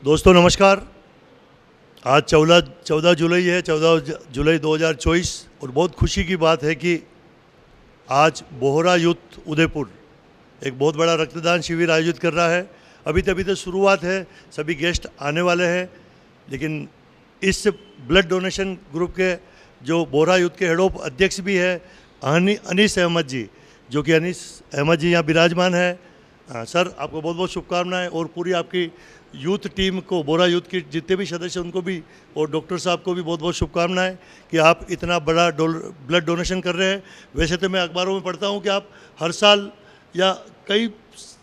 दोस्तों नमस्कार। आज 14 जुलाई है, 14 जुलाई 2024 और बहुत खुशी की बात है कि आज बोहरा यूथ उदयपुर एक बहुत बड़ा रक्तदान शिविर आयोजित कर रहा है। अभी तो शुरुआत है, सभी गेस्ट आने वाले हैं, लेकिन इस ब्लड डोनेशन ग्रुप के जो बोहरा यूथ के हेड ऑफ अध्यक्ष भी है अनीस अहमद जी, जो कि अनीस अहमद जी यहाँ विराजमान है। सर, आपको बहुत बहुत शुभकामनाएं और पूरी आपकी यूथ टीम को, बोरा यूथ की जितने भी सदस्य उनको भी, और डॉक्टर साहब को भी बहुत बहुत शुभकामनाएं कि आप इतना बड़ा ब्लड डोनेशन कर रहे हैं। वैसे तो मैं अखबारों में पढ़ता हूं कि आप हर साल या कई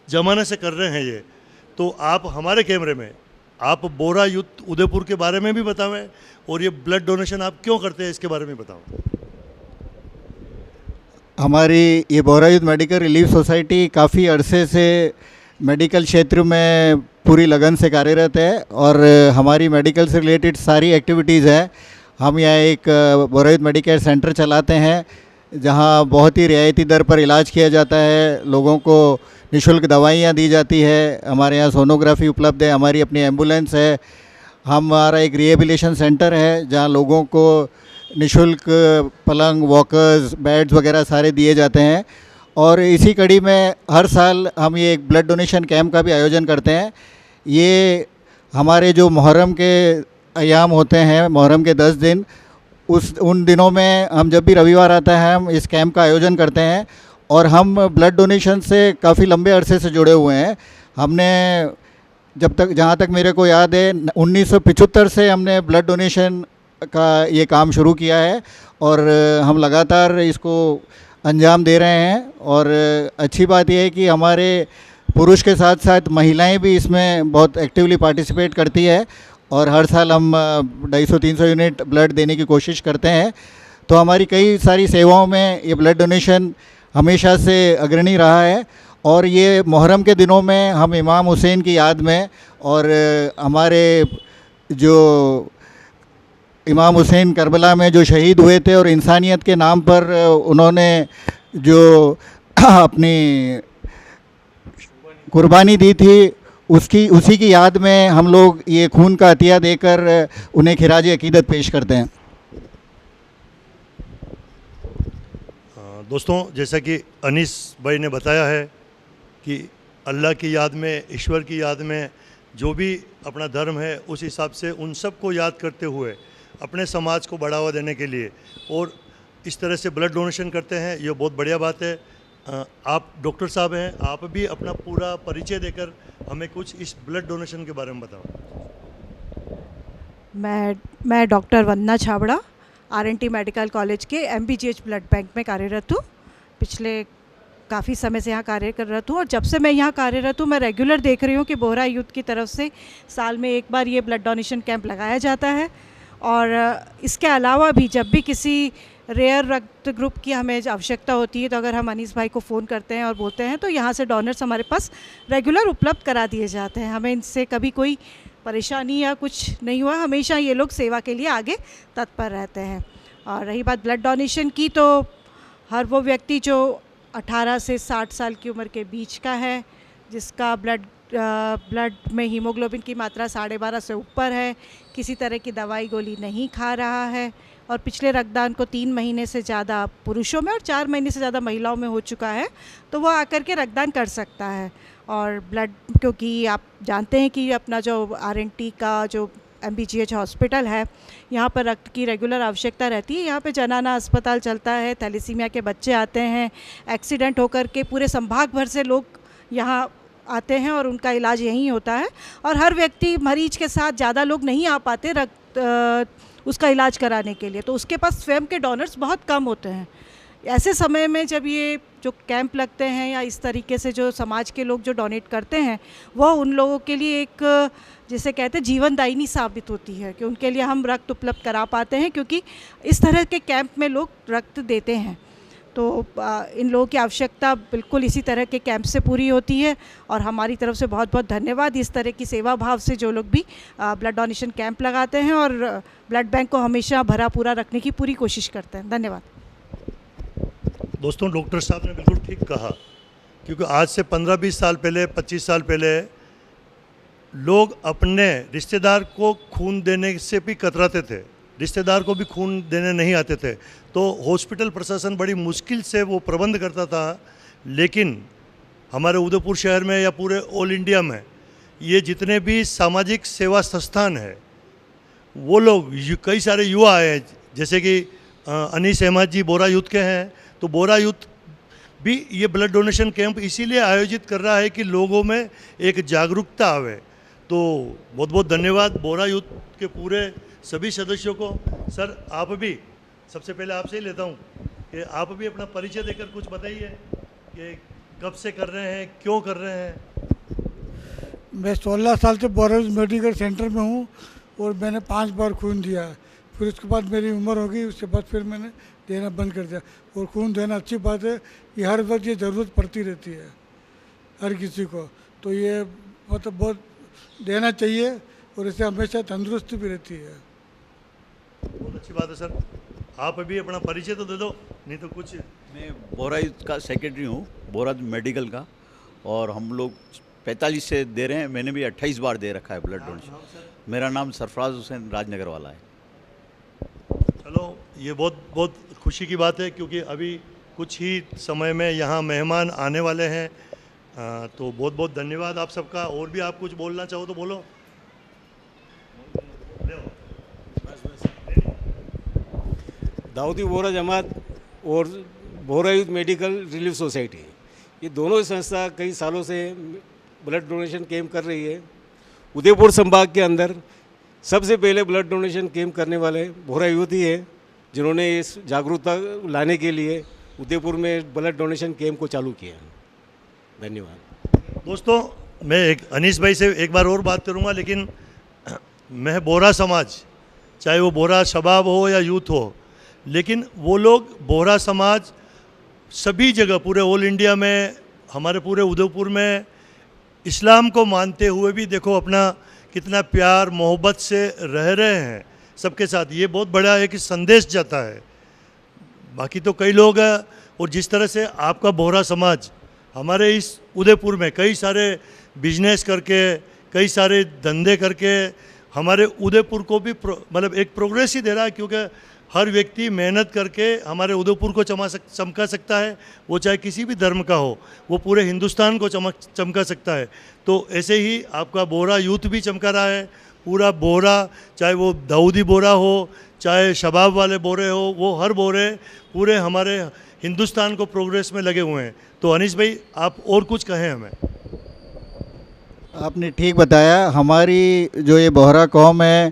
ज़माने से कर रहे हैं ये, तो आप हमारे कैमरे में आप बोरा यूथ उदयपुर के बारे में भी बताएं और ये ब्लड डोनेशन आप क्यों करते हैं इसके बारे में बताओ। हमारी ये Bohra youth medical relief society काफ़ी अरसे से मेडिकल क्षेत्र में पूरी लगन से कार्यरत है और हमारी मेडिकल से रिलेटेड सारी एक्टिविटीज़ है। हम यहाँ एक बोहरा यूथ मेडिकेयर सेंटर चलाते हैं जहाँ बहुत ही रियायती दर पर इलाज किया जाता है, लोगों को निःशुल्क दवाइयाँ दी जाती है। हमारे यहाँ सोनोग्राफी उपलब्ध है, हमारी अपनी एम्बुलेंस है। हमारा एक रिहेबिलिटेशन सेंटर है जहाँ लोगों को निःशुल्क पलंग, वॉकर्स, बेड्स वगैरह सारे दिए जाते हैं। और इसी कड़ी में हर साल हम ये एक ब्लड डोनेशन कैंप का भी आयोजन करते हैं। ये हमारे जो मुहर्रम के अयाम होते हैं, मुहर्रम के 10 दिन, उन दिनों में हम जब भी रविवार आता है हम इस कैंप का आयोजन करते हैं। और हम ब्लड डोनेशन से काफ़ी लंबे अरसे से जुड़े हुए हैं। हमने जहाँ तक मेरे को याद है 1975 से हमने ब्लड डोनेशन का ये काम शुरू किया है और हम लगातार इसको अंजाम दे रहे हैं। और अच्छी बात यह है कि हमारे पुरुष के साथ साथ महिलाएं भी इसमें बहुत एक्टिवली पार्टिसिपेट करती है और हर साल हम 250-300 यूनिट ब्लड देने की कोशिश करते हैं। तो हमारी कई सारी सेवाओं में ये ब्लड डोनेशन हमेशा से अग्रणी रहा है। और ये मुहर्रम के दिनों में हम इमाम हुसैन की याद में और हमारे जो इमाम हुसैन करबला में जो शहीद हुए थे और इंसानियत के नाम पर उन्होंने जो अपनी कुर्बानी दी थी, उसी की याद में हम लोग ये खून का अतिया देकर उन्हें खिराज अकीदत पेश करते हैं। दोस्तों, जैसा कि अनीस भाई ने बताया है कि अल्लाह की याद में, ईश्वर की याद में जो भी अपना धर्म है उस हिसाब से उन सबको याद करते हुए अपने समाज को बढ़ावा देने के लिए और इस तरह से ब्लड डोनेशन करते हैं, ये बहुत बढ़िया बात है। आप डॉक्टर साहब हैं, आप भी अपना पूरा परिचय देकर हमें कुछ इस ब्लड डोनेशन के बारे में बताओ। मैं डॉक्टर वंदना छाबड़ा आर.एन.टी. मेडिकल कॉलेज के MBGH ब्लड बैंक में कार्यरत हूँ। पिछले काफ़ी समय से यहाँ कार्यरत हूँ और जब से मैं यहाँ कार्यरत हूँ मैं रेगुलर देख रही हूँ कि बोहरा यूथ की तरफ से साल में एक बार ये ब्लड डोनेशन कैंप लगाया जाता है। और इसके अलावा भी जब भी किसी रेयर रक्त ग्रुप की हमें आवश्यकता होती है तो अगर हम अनीस भाई को फ़ोन करते हैं और बोलते हैं तो यहाँ से डोनर्स हमारे पास रेगुलर उपलब्ध करा दिए जाते हैं। हमें इनसे कभी कोई परेशानी या कुछ नहीं हुआ, हमेशा ये लोग सेवा के लिए आगे तत्पर रहते हैं। और रही बात ब्लड डोनेशन की, तो हर वो व्यक्ति जो 18 से 60 साल की उम्र के बीच का है, जिसका ब्लड में हीमोग्लोबिन की मात्रा 12.5 से ऊपर है, किसी तरह की दवाई गोली नहीं खा रहा है और पिछले रक्तदान को 3 महीने से ज़्यादा पुरुषों में और 4 महीने से ज़्यादा महिलाओं में हो चुका है, तो वो आकर के रक्तदान कर सकता है। और ब्लड, क्योंकि आप जानते हैं कि अपना जो आर.एन.टी. का जो MBGH हॉस्पिटल है, यहाँ पर रक्त की रेगुलर आवश्यकता रहती है। यहाँ पे जनाना अस्पताल चलता है, थैलेसीमिया के बच्चे आते हैं, एक्सीडेंट होकर के पूरे संभाग भर से लोग यहाँ आते हैं और उनका इलाज यहीं होता है। और हर व्यक्ति, मरीज के साथ ज़्यादा लोग नहीं आ पाते उसका इलाज कराने के लिए, तो उसके पास स्वयं के डोनर्स बहुत कम होते हैं। ऐसे समय में जब ये जो कैंप लगते हैं या इस तरीके से जो समाज के लोग जो डोनेट करते हैं, वो उन लोगों के लिए एक, जिसे कहते हैं, जीवनदायिनी साबित होती है कि उनके लिए हम रक्त उपलब्ध करा पाते हैं, क्योंकि इस तरह के कैंप में लोग रक्त देते हैं। तो इन लोगों की आवश्यकता बिल्कुल इसी तरह के कैंप से पूरी होती है और हमारी तरफ से बहुत बहुत धन्यवाद इस तरह की सेवा भाव से जो लोग भी ब्लड डोनेशन कैंप लगाते हैं और ब्लड बैंक को हमेशा भरा पूरा रखने की पूरी कोशिश करते हैं। धन्यवाद। दोस्तों, डॉक्टर साहब ने बिल्कुल ठीक कहा, क्योंकि आज से 15-20 साल पहले, 25 साल पहले लोग अपने रिश्तेदार को खून देने से भी कतराते थे, रिश्तेदार को भी खून देने नहीं आते थे, तो हॉस्पिटल प्रशासन बड़ी मुश्किल से वो प्रबंध करता था। लेकिन हमारे उदयपुर शहर में या पूरे ऑल इंडिया में ये जितने भी सामाजिक सेवा संस्थान है, वो लोग कई सारे युवा आए हैं, जैसे कि अनीस अहमद जी बोरा यूथ के हैं, तो बोरा यूथ भी ये ब्लड डोनेशन कैंप इसीलिए आयोजित कर रहा है कि लोगों में एक जागरूकता आवे। तो बहुत बहुत धन्यवाद बोरा यूथ के पूरे सभी सदस्यों को। सर आप भी, सबसे पहले आपसे ही लेता हूँ कि आप भी अपना परिचय देकर कुछ बताइए कि कब से कर रहे हैं, क्यों कर रहे हैं। मैं 16 साल से बोरा यूथ मेडिकल सेंटर में हूँ और मैंने 5 बार खून दिया है। फिर उसके बाद मेरी उम्र हो गई, उसके बाद फिर मैंने देना बंद कर दिया। और खून देना अच्छी बात है, ये हर वक्त ये ज़रूरत पड़ती रहती है हर किसी को, तो ये मतलब बहुत देना चाहिए और इससे हमेशा तंदुरुस्ती भी रहती है। बहुत अच्छी बात है सर। आप भी अपना परिचय तो दे दो, नहीं तो कुछ। मैं बोरा यूथ का सेक्रेटरी हूँ, बोरा मेडिकल का, और हम लोग 45 से दे रहे हैं। मैंने भी 28 बार दे रखा है ब्लड डोनेशन। मेरा नाम सरफराज हुसैन राजनगर वाला है। चलो ये बहुत बहुत खुशी की बात है, क्योंकि अभी कुछ ही समय में यहाँ मेहमान आने वाले हैं। तो बहुत बहुत धन्यवाद आप सबका। और भी आप कुछ बोलना चाहो तो बोलो। दाऊदी बोरा जमात और बोरा यूथ मेडिकल रिलीफ सोसाइटी, ये दोनों संस्था कई सालों से ब्लड डोनेशन कैंप कर रही है। उदयपुर संभाग के अंदर सबसे पहले ब्लड डोनेशन कैंप करने वाले बोरा यूथ ही है, जिन्होंने इस जागरूकता लाने के लिए उदयपुर में ब्लड डोनेशन कैंप को चालू किया। धन्यवाद। दोस्तों मैं एक अनीस भाई से एक बार और बात करूंगा, लेकिन मैं बोरा समाज, चाहे वो बोरा शबाब हो या यूथ हो, लेकिन वो लोग बोरा समाज सभी जगह पूरे ऑल इंडिया में, हमारे पूरे उदयपुर में इस्लाम को मानते हुए भी देखो अपना कितना प्यार मोहब्बत से रह रहे हैं सबके साथ। ये बहुत बड़ा एक संदेश जाता है। बाकी तो कई लोग हैं, और जिस तरह से आपका बोरा समाज हमारे इस उदयपुर में कई सारे बिजनेस करके, कई सारे धंधे करके हमारे उदयपुर को भी मतलब एक प्रोग्रेस ही दे रहा है, क्योंकि हर व्यक्ति मेहनत करके हमारे उदयपुर को चमका सकता है। वो चाहे किसी भी धर्म का हो, वो पूरे हिंदुस्तान को चमका सकता है। तो ऐसे ही आपका बोरा यूथ भी चमका रहा है। पूरा बोरा, चाहे वो दाऊदी बोरा हो, चाहे शबाब वाले बोरे हो, वो हर बोरे पूरे हमारे हिंदुस्तान को प्रोग्रेस में लगे हुए हैं। तो अनीस भाई आप और कुछ कहें हमें। आपने ठीक बताया। हमारी जो ये बोहरा कौम है,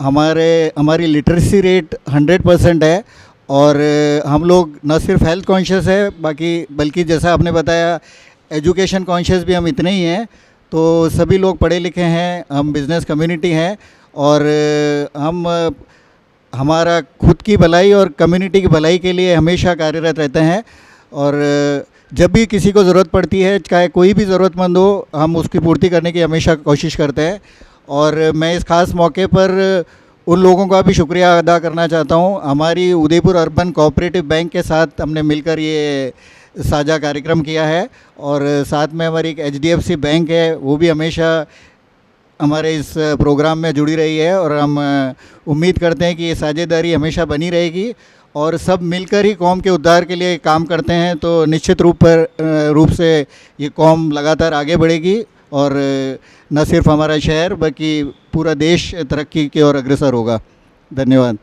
हमारी लिटरेसी रेट 100% है, और हम लोग न सिर्फ हेल्थ कॉन्शियस है बल्कि जैसा आपने बताया एजुकेशन कॉन्शियस भी हम इतने ही हैं। तो सभी लोग पढ़े लिखे हैं, हम बिज़नेस कम्युनिटी हैं, और हम हमारा खुद की भलाई और कम्युनिटी की भलाई के लिए हमेशा कार्यरत रहते हैं। और जब भी किसी को ज़रूरत पड़ती है, चाहे कोई भी ज़रूरतमंद हो, हम उसकी पूर्ति करने की हमेशा कोशिश करते हैं। और मैं इस ख़ास मौके पर उन लोगों का भी शुक्रिया अदा करना चाहता हूं। हमारी उदयपुर अर्बन कोऑपरेटिव बैंक के साथ हमने मिलकर ये साझा कार्यक्रम किया है, और साथ में हमारी एक HDFC बैंक है, वो भी हमेशा हमारे इस प्रोग्राम में जुड़ी रही है। और हम उम्मीद करते हैं कि ये साझेदारी हमेशा बनी रहेगी, और सब मिलकर ही कौम के उद्धार के लिए काम करते हैं। तो निश्चित रूप से ये कौम लगातार आगे बढ़ेगी, और न सिर्फ हमारा शहर बल्कि पूरा देश तरक्की की ओर अग्रसर होगा। धन्यवाद।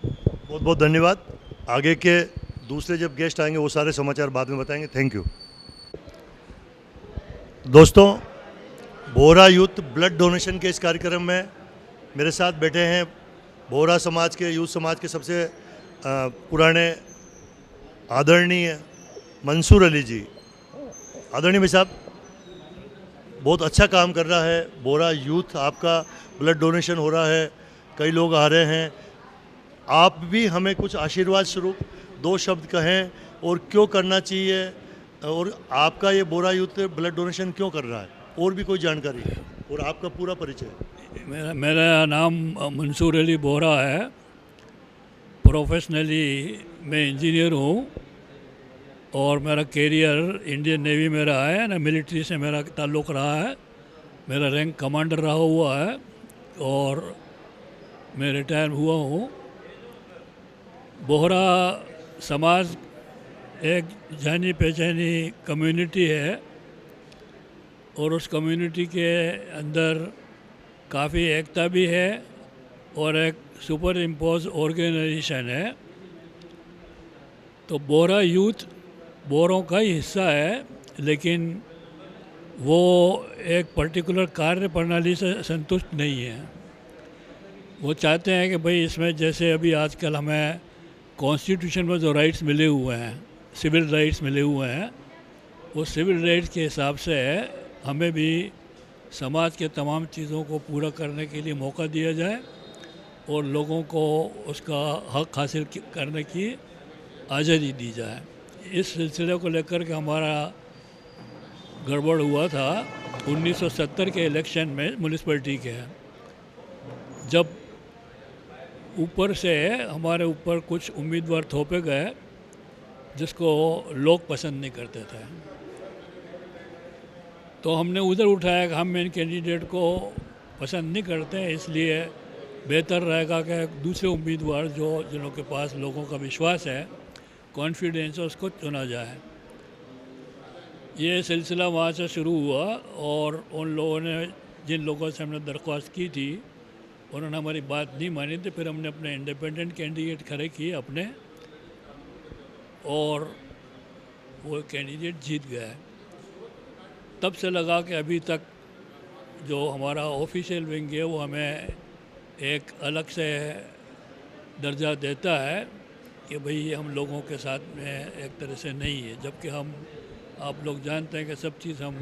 बहुत बहुत धन्यवाद। आगे के दूसरे जब गेस्ट आएंगे वो सारे समाचार बाद में बताएंगे। Thank you. दोस्तों, बोरा यूथ ब्लड डोनेशन के इस कार्यक्रम में मेरे साथ बैठे हैं बोरा समाज के, यूथ समाज के सबसे पुराने आदरणीय मंसूर अली जी। आदरणीय भाई साहब, बहुत अच्छा काम कर रहा है बोरा यूथ, आपका ब्लड डोनेशन हो रहा है, कई लोग आ रहे हैं। आप भी हमें कुछ आशीर्वाद स्वरूप 2 शब्द कहें, और क्यों करना चाहिए, और आपका ये बोरा यूथ ब्लड डोनेशन क्यों कर रहा है, और भी कोई जानकारी है, और आपका पूरा परिचय। मेरा नाम मंसूर अली बोरा है। प्रोफेशनली मैं इंजीनियर हूँ, और मेरा कैरियर इंडियन नेवी में रहा है ना, मिलिट्री से मेरा ताल्लुक़ रहा है। मेरा रैंक कमांडर रहा हुआ है और मैं रिटायर हुआ हूँ। बोहरा समाज एक जानी पहचानी कम्युनिटी है और उस कम्युनिटी के अंदर काफ़ी एकता भी है और एक सुपर इम्पोज ऑर्गेनाइजेशन है। तो बोहरा यूथ बोरों का ही हिस्सा है, लेकिन वो एक पर्टिकुलर कार्य प्रणाली से संतुष्ट नहीं है। वो चाहते हैं कि भाई इसमें जैसे अभी आजकल हमें कॉन्स्टिट्यूशन में जो राइट्स मिले हुए हैं, सिविल राइट्स मिले हुए हैं, वो सिविल राइट्स के हिसाब से हमें भी समाज के तमाम चीज़ों को पूरा करने के लिए मौका दिया जाए और लोगों को उसका हक हासिल करने की आज़ादी दी जाए। इस सिलसिले को लेकर के हमारा गड़बड़ हुआ था 1970 के इलेक्शन में म्यूनिसिपैलिटी के, जब ऊपर से हमारे ऊपर कुछ उम्मीदवार थोपे गए जिसको लोग पसंद नहीं करते थे। तो हमने उधर उठाया कि हम मेन कैंडिडेट को पसंद नहीं करते हैं, इसलिए बेहतर रहेगा कि दूसरे उम्मीदवार जिनों के पास लोगों का विश्वास है, कॉन्फिडेंस है, उसको चुना जाए। ये सिलसिला वहाँ से शुरू हुआ और उन लोगों ने, जिन लोगों से हमने दरख्वास्त की थी, उन्होंने हमारी बात नहीं मानी थी। फिर हमने अपने इंडिपेंडेंट कैंडिडेट खड़े किए अपने, और वो कैंडिडेट जीत गया। तब से लगा कि अभी तक जो हमारा ऑफिशियल विंग है वो हमें एक अलग से दर्जा देता है कि भाई ये हम लोगों के साथ में एक तरह से नहीं है, जबकि हम, आप लोग जानते हैं कि सब चीज़ हम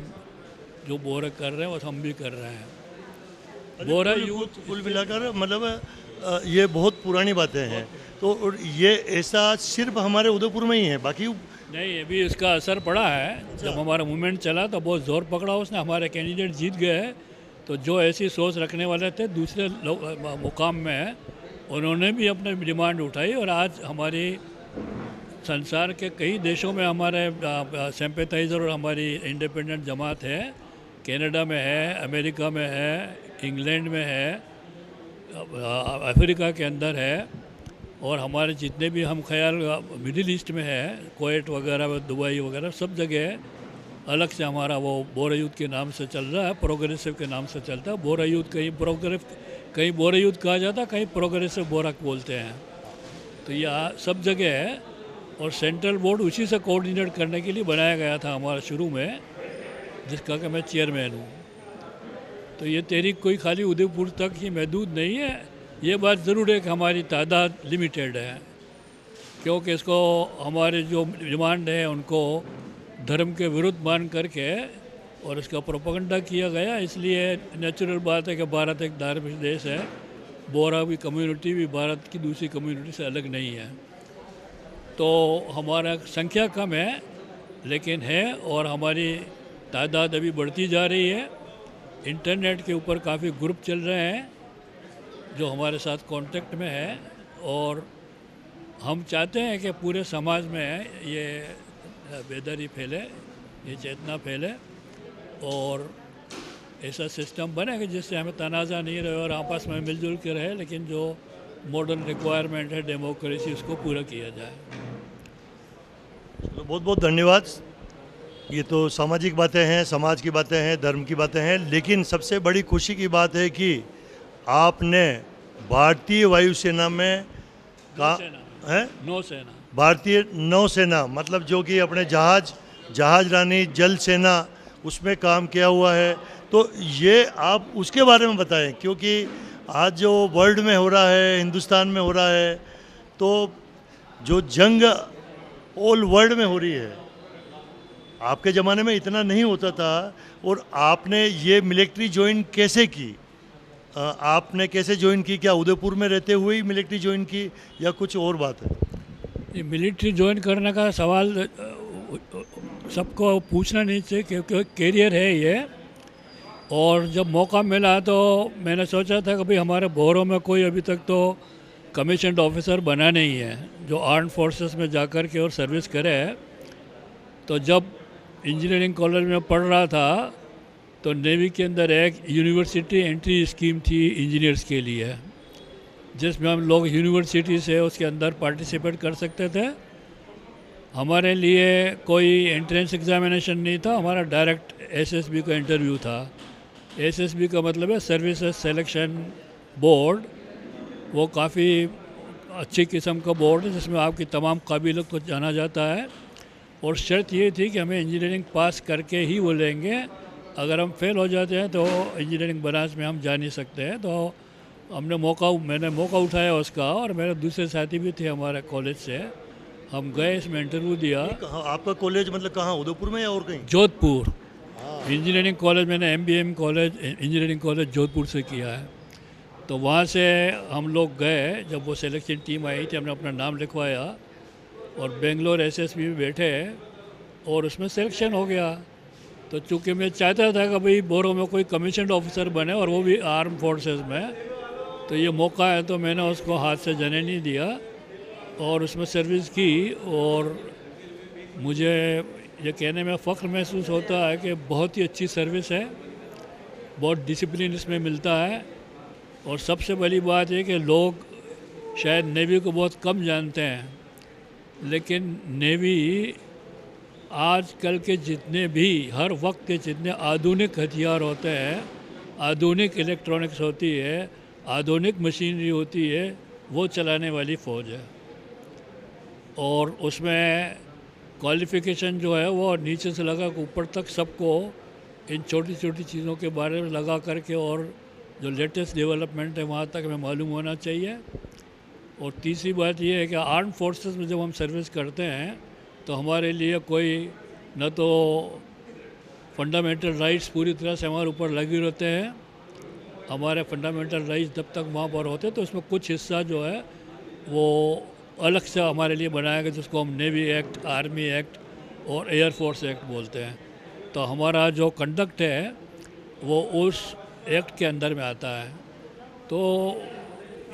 जो बोरा कर रहे हैं वो हम भी कर रहे हैं। बोरा यूथ कुल मिलाकर मतलब ये बहुत पुरानी बातें हैं। तो और ये ऐसा सिर्फ हमारे उदयपुर में ही है, बाकी नहीं, अभी इसका असर पड़ा है। जब हमारा मूवमेंट चला तो बहुत ज़ोर पकड़ा उसने, हमारे कैंडिडेट जीत गए। तो जो ऐसी सोच रखने वाले थे दूसरे मुकाम में, उन्होंने भी अपने डिमांड उठाई और आज हमारी संसार के कई देशों में हमारे सिंपैथाइज़र और हमारी इंडिपेंडेंट जमात है। कनाडा में है, अमेरिका में है, इंग्लैंड में है, अफ्रीका के अंदर है, और हमारे जितने भी हम ख्याल मिडिल ईस्ट में है, कुवैत वगैरह, दुबई वगैरह, सब जगह अलग से हमारा वो बोरा यूथ के नाम से चल रहा है, प्रोग्रेसिव के नाम से चलता है। बोरा यूथ कहीं बोरा यूथ कहा जाता है, कहीं प्रोग्रेसिव बोरा बोलते हैं। तो यह सब जगह है और सेंट्रल बोर्ड उसी से कोऑर्डिनेट करने के लिए बनाया गया था हमारा शुरू में, जिसका कि मैं चेयरमैन हूँ। तो ये तहरीक कोई खाली उदयपुर तक ही महदूद नहीं है। ये बात ज़रूर है कि हमारी तादाद लिमिटेड है, क्योंकि इसको हमारे जो डिमांड है उनको धर्म के विरुद्ध मान करके और इसका प्रोपेगेंडा किया गया। इसलिए नेचुरल बात है कि भारत एक धार्मिक देश है, बोरा भी कम्युनिटी भी भारत की दूसरी कम्युनिटी से अलग नहीं है। तो हमारा संख्या कम है लेकिन है, और हमारी तादाद अभी बढ़ती जा रही है। इंटरनेट के ऊपर काफ़ी ग्रुप चल रहे हैं जो हमारे साथ कांटेक्ट में है, और हम चाहते हैं कि पूरे समाज में ये बेदारी फैले, ये चेतना फैले और ऐसा सिस्टम बने कि जिससे हमें तनाज़ा नहीं रहे और आपस में मिलजुल के रहे, लेकिन जो मॉडर्न रिक्वायरमेंट है डेमोक्रेसी, उसको पूरा किया जाए। तो बहुत बहुत धन्यवाद। ये तो सामाजिक बातें हैं, समाज की बातें हैं, धर्म की बातें हैं, लेकिन सबसे बड़ी खुशी की बात है कि आपने भारतीय वायुसेना में नौसेना, भारतीय नौसेना, मतलब जो कि अपने जहाज रानी जल सेना, उसमें काम किया हुआ है। तो ये आप उसके बारे में बताएं, क्योंकि आज जो वर्ल्ड में हो रहा है, हिंदुस्तान में हो रहा है, तो जो जंग ऑल वर्ल्ड में हो रही है, आपके ज़माने में इतना नहीं होता था। और आपने ये मिलिट्री ज्वाइन कैसे की? आपने कैसे ज्वाइन की? क्या उदयपुर में रहते हुए ही मिलिट्री ज्वाइन की या कुछ और बात है? ये मिलिट्री ज्वाइन करने का सवाल सबको पूछना नहीं चाहिए, क्योंकि कैरियर है ये। और जब मौका मिला तो मैंने सोचा था कि भाई हमारे बोरों में कोई अभी तक तो कमीशन्ड ऑफिसर बना नहीं है जो आर्म फोर्सेस में जाकर के और सर्विस करे। तो जब इंजीनियरिंग कॉलेज में पढ़ रहा था तो नेवी के अंदर एक यूनिवर्सिटी एंट्री स्कीम थी इंजीनियर्स के लिए, जिसमें हम लोग यूनिवर्सिटी से उसके अंदर पार्टिसिपेट कर सकते थे। हमारे लिए कोई एंट्रेंस एग्ज़ामिनेशन नहीं था, हमारा डायरेक्ट एसएसबी का इंटरव्यू था। एसएसबी का मतलब है सर्विसेज सिलेक्शन बोर्ड। वो काफ़ी अच्छी किस्म का बोर्ड है जिसमें आपकी तमाम काबिलियत को जाना जाता है, और शर्त ये थी कि हमें इंजीनियरिंग पास करके ही वो लेंगे। अगर हम फेल हो जाते हैं तो इंजीनियरिंग ब्रांच में हम जा नहीं सकते हैं। तो मैंने मौका उठाया उसका, और मेरे दूसरे साथी भी थे हमारे कॉलेज से। हम गए, इसमें इंटरव्यू दिया। कहाँ आपका कॉलेज मतलब कहाँ, उदयपुर में या और कहीं? जोधपुर इंजीनियरिंग कॉलेज, मैंने MBM college engineering college Jodhpur से किया है। तो वहाँ से हम लोग गए, जब वो सिलेक्शन टीम आई थी हमने अपना नाम लिखवाया और बेंगलोर एसएसबी में बैठे और उसमें सिलेक्शन हो गया। तो चूँकि मैं चाहता था कि भाई बोरो में कोई कमीशन ऑफिसर बने और वो भी आर्म फोर्सेस में, तो ये मौका है, तो मैंने उसको हाथ से जाने नहीं दिया और उसमें सर्विस की। और मुझे ये कहने में फ़ख्र महसूस होता है कि बहुत ही अच्छी सर्विस है, बहुत डिसिप्लिन इसमें मिलता है। और सबसे बड़ी बात है कि लोग शायद नेवी को बहुत कम जानते हैं, लेकिन नेवी आजकल के जितने भी हर वक्त के जितने आधुनिक हथियार होते हैं, आधुनिक इलेक्ट्रॉनिक्स होती है, आधुनिक मशीनरी होती है, वो चलाने वाली फ़ौज है। और उसमें क्वालिफ़िकेशन जो है वो नीचे से लगा ऊपर तक सबको इन छोटी छोटी चीज़ों के बारे में लगा करके, और जो लेटेस्ट डेवलपमेंट है वहाँ तक हमें मालूम होना चाहिए। और तीसरी बात ये है कि आर्म फोर्सेस में जब हम सर्विस करते हैं तो हमारे लिए कोई न तो फंडामेंटल राइट्स पूरी तरह से हमारे ऊपर लगे रहते हैं। हमारे फंडामेंटल राइट्स जब तक वहाँ पर होते हैं तो उसमें कुछ हिस्सा जो है वो अलग से हमारे लिए बनाया गया, जिसको हम नेवी एक्ट, आर्मी एक्ट और एयरफोर्स एक्ट बोलते हैं। तो हमारा जो कंडक्ट है वो उस एक्ट के अंदर में आता है। तो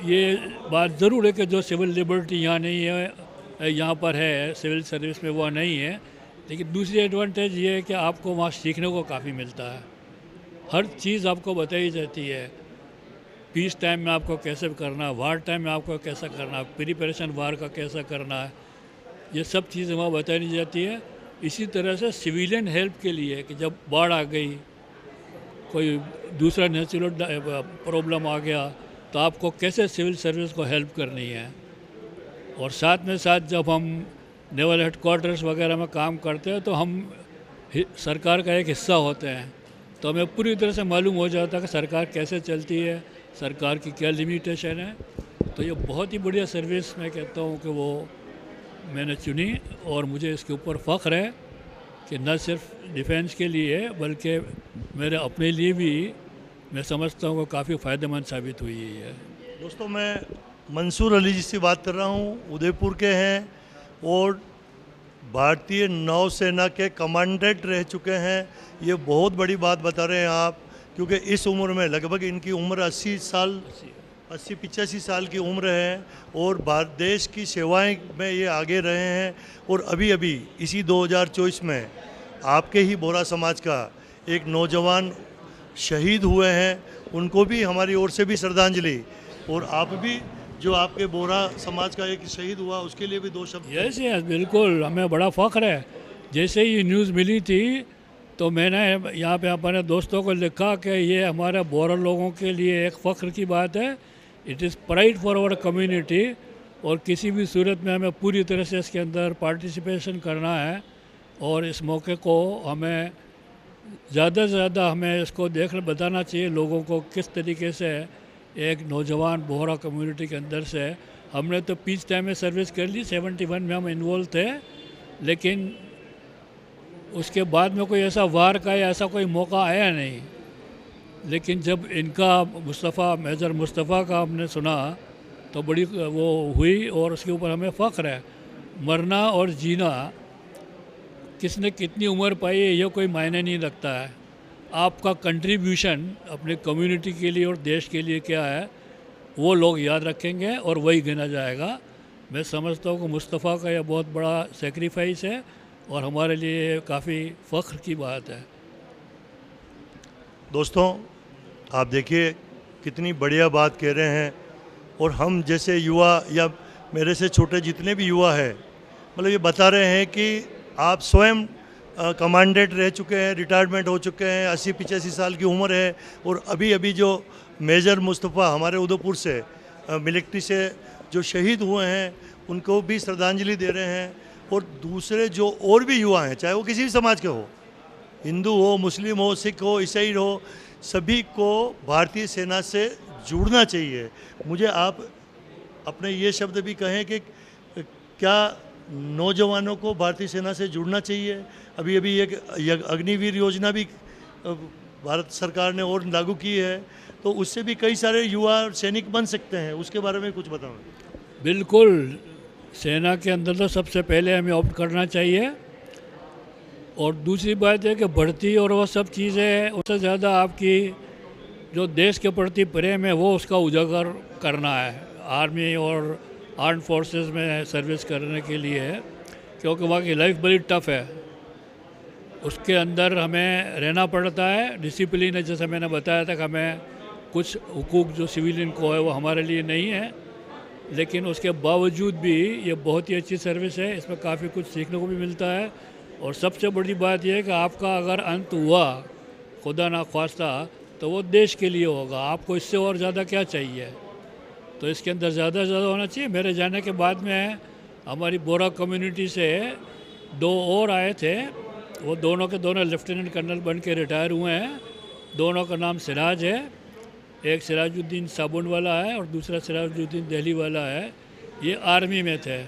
ये बात ज़रूर है कि जो सिविल लिबर्टी यहाँ नहीं है, यहाँ पर है सिविल सर्विस में, वो नहीं है। लेकिन दूसरी एडवांटेज ये है कि आपको वहाँ सीखने को काफ़ी मिलता है। हर चीज़ आपको बताई जाती है। पीस टाइम में आपको कैसे करना है, वार टाइम में आपको कैसा करना है, प्रिपरेशन वार का कैसा करना है, ये सब चीज़ें वहाँ बताई जाती है। इसी तरह से सिविलियन हेल्प के लिए कि जब बाढ़ आ गई, कोई दूसरा नेचुरल प्रॉब्लम आ गया, तो आपको कैसे सिविल सर्विस को हेल्प करनी है। और साथ में साथ जब हम नेवल हेडक्वार्टर्स वगैरह में काम करते हैं तो हम सरकार का एक हिस्सा होते हैं, तो हमें पूरी तरह से मालूम हो जाता है कि सरकार कैसे चलती है, सरकार की क्या लिमिटेशन है। तो ये बहुत ही बढ़िया सर्विस मैं कहता हूँ कि वो मैंने चुनी, और मुझे इसके ऊपर फ़ख्र है कि न सिर्फ डिफेंस के लिए बल्कि मेरे अपने लिए भी मैं समझता हूँ कि काफ़ी फ़ायदेमंद साबित हुई है। दोस्तों, मैं मंसूर अली जी से बात कर रहा हूँ, उदयपुर के हैं और भारतीय नौसेना के कमांडेंट रह चुके हैं। ये बहुत बड़ी बात बता रहे हैं आप, क्योंकि इस उम्र में लगभग इनकी उम्र 80-85 साल की उम्र है और भारत देश की सेवाएं में ये आगे रहे हैं। और अभी अभी इसी 2024 में आपके ही बोरा समाज का एक नौजवान शहीद हुए हैं, उनको भी हमारी ओर से भी श्रद्धांजलि। और आप भी जो आपके बोरा समाज का एक शहीद हुआ उसके लिए भी 2 शब्द। यस बिल्कुल, हमें बड़ा फ़ख्र है। जैसे ही न्यूज़ मिली थी तो मैंने यहाँ पे अपने दोस्तों को लिखा कि ये हमारे बोरा लोगों के लिए एक फ़ख्र की बात है। It is pride for our community, और किसी भी सूरत में हमें पूरी तरह से इसके अंदर पार्टिसिपेशन करना है। और इस मौके को हमें ज़्यादा से ज़्यादा हमें इसको बताना चाहिए लोगों को किस तरीके से एक नौजवान बोहरा कम्युनिटी के अंदर से। हमने तो पीस टाइम में सर्विस कर ली, 71 में हम इन्वॉल्व थे, लेकिन उसके बाद में कोई ऐसा वार का या ऐसा कोई मौका आया नहीं। लेकिन जब इनका मेजर मुस्तफ़ा का हमने सुना तो बड़ी वो हुई, और उसके ऊपर हमें फ़ख्र है। मरना और जीना, किसने कितनी उम्र पाई है ये कोई मायने नहीं रखता है। आपका कंट्रीब्यूशन अपने कम्युनिटी के लिए और देश के लिए क्या है वो लोग याद रखेंगे और वही गिना जाएगा। मैं समझता हूँ कि मुस्तफ़ा का यह बहुत बड़ा सेक्रीफाइस है और हमारे लिए काफ़ी फ़ख्र की बात है। दोस्तों, आप देखिए कितनी बढ़िया बात कह रहे हैं। और हम जैसे युवा या मेरे से छोटे जितने भी युवा हैं, मतलब ये बता रहे हैं कि आप स्वयं कमांडेंट रह चुके हैं, रिटायरमेंट हो चुके हैं, 80-85 साल की उम्र है, और अभी अभी जो मेजर मुस्तफ़ा हमारे उदयपुर से मिलिट्री से जो शहीद हुए हैं उनको भी श्रद्धांजलि दे रहे हैं। और दूसरे जो और भी युवा हैं, चाहे वो किसी भी समाज के हो, हिंदू हो, मुस्लिम हो, सिख हो, ईसाई हो, सभी को भारतीय सेना से जुड़ना चाहिए। मुझे आप अपने ये शब्द भी कहें कि क्या नौजवानों को भारतीय सेना से जुड़ना चाहिए? अभी अभी एक अग्निवीर योजना भी भारत सरकार ने और लागू की है, तो उससे भी कई सारे युवा सैनिक बन सकते हैं। उसके बारे में कुछ बताओ। बिल्कुल, सेना के अंदर तो सबसे पहले हमें ऑप्ट करना चाहिए। और दूसरी बात है कि भर्ती और वो सब चीज़ें, उससे ज़्यादा आपकी जो देश के प्रति प्रेम है वो उसका उजागर करना है। आर्मी और आर्म फोर्सेस में सर्विस करने के लिए है, क्योंकि वहाँ की लाइफ बड़ी टफ़ है, उसके अंदर हमें रहना पड़ता है। डिसिप्लिन है, जैसे मैंने बताया था कि हमें कुछ हुकूक जो सिविलियन को है वो हमारे लिए नहीं है, लेकिन उसके बावजूद भी ये बहुत ही अच्छी सर्विस है। इसमें काफ़ी कुछ सीखने को भी मिलता है। और सबसे बड़ी बात यह है कि आपका अगर अंत हुआ, खुदा ना ख्वास्ता, तो वो देश के लिए होगा। आपको इससे और ज़्यादा क्या चाहिए? तो इसके अंदर ज़्यादा से ज़्यादा होना चाहिए। मेरे जाने के बाद में हमारी बोरा कम्युनिटी से 2 और आए थे, वो दोनों के दोनों लेफ्टिनेंट कर्नल बन के रिटायर हुए हैं। दोनों का नाम सिराज है, एक सिराजुद्दीन साबुन वाला है और दूसरा सिराजुद्दीन दिल्ली वाला है। ये आर्मी में थे,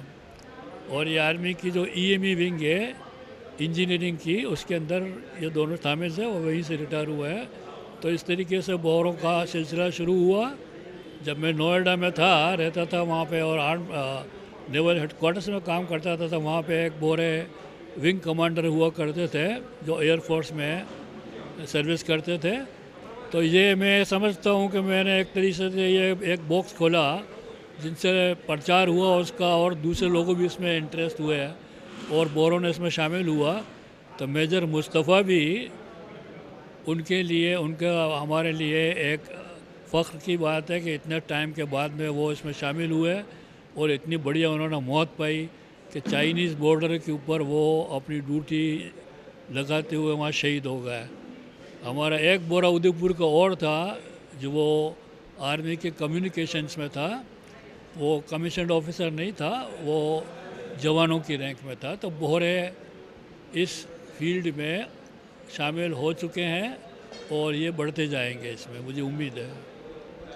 और ये आर्मी की जो EME विंग है इंजीनियरिंग की, उसके अंदर ये दोनों शामिल थे, वो वहीं से रिटायर हुआ है। तो इस तरीके से बोरों का सिलसिला शुरू हुआ। जब मैं नोएडा में रहता था वहाँ पे, और नेवल हेडक्वार्टर्स में काम करता था, तो वहाँ पे एक बोरे विंग कमांडर हुआ करते थे जो एयरफोर्स में सर्विस करते थे। तो ये मैं समझता हूँ कि मैंने एक तरीके से ये एक बॉक्स खोला जिनसे प्रचार हुआ उसका, और दूसरे लोगों भी इसमें इंटरेस्ट हुए और बोरों ने इसमें शामिल हुआ। तो मेजर मुस्तफ़ा भी उनके लिए, हमारे लिए एक फ़ख्र की बात है कि इतने टाइम के बाद में वो इसमें शामिल हुए, और इतनी बढ़िया उन्होंने मौत पाई कि चाइनीज़ बॉर्डर के ऊपर वो अपनी ड्यूटी लगाते हुए वहाँ शहीद हो गए। हमारा एक बोरा उदयपुर का और था जो वो आर्मी के कम्युनिकेशंस में था, वो कमीशन्ड ऑफिसर नहीं था, वो जवानों की रैंक में था। तो बोरे इस फील्ड में शामिल हो चुके हैं और ये बढ़ते जाएंगे, इसमें मुझे उम्मीद है।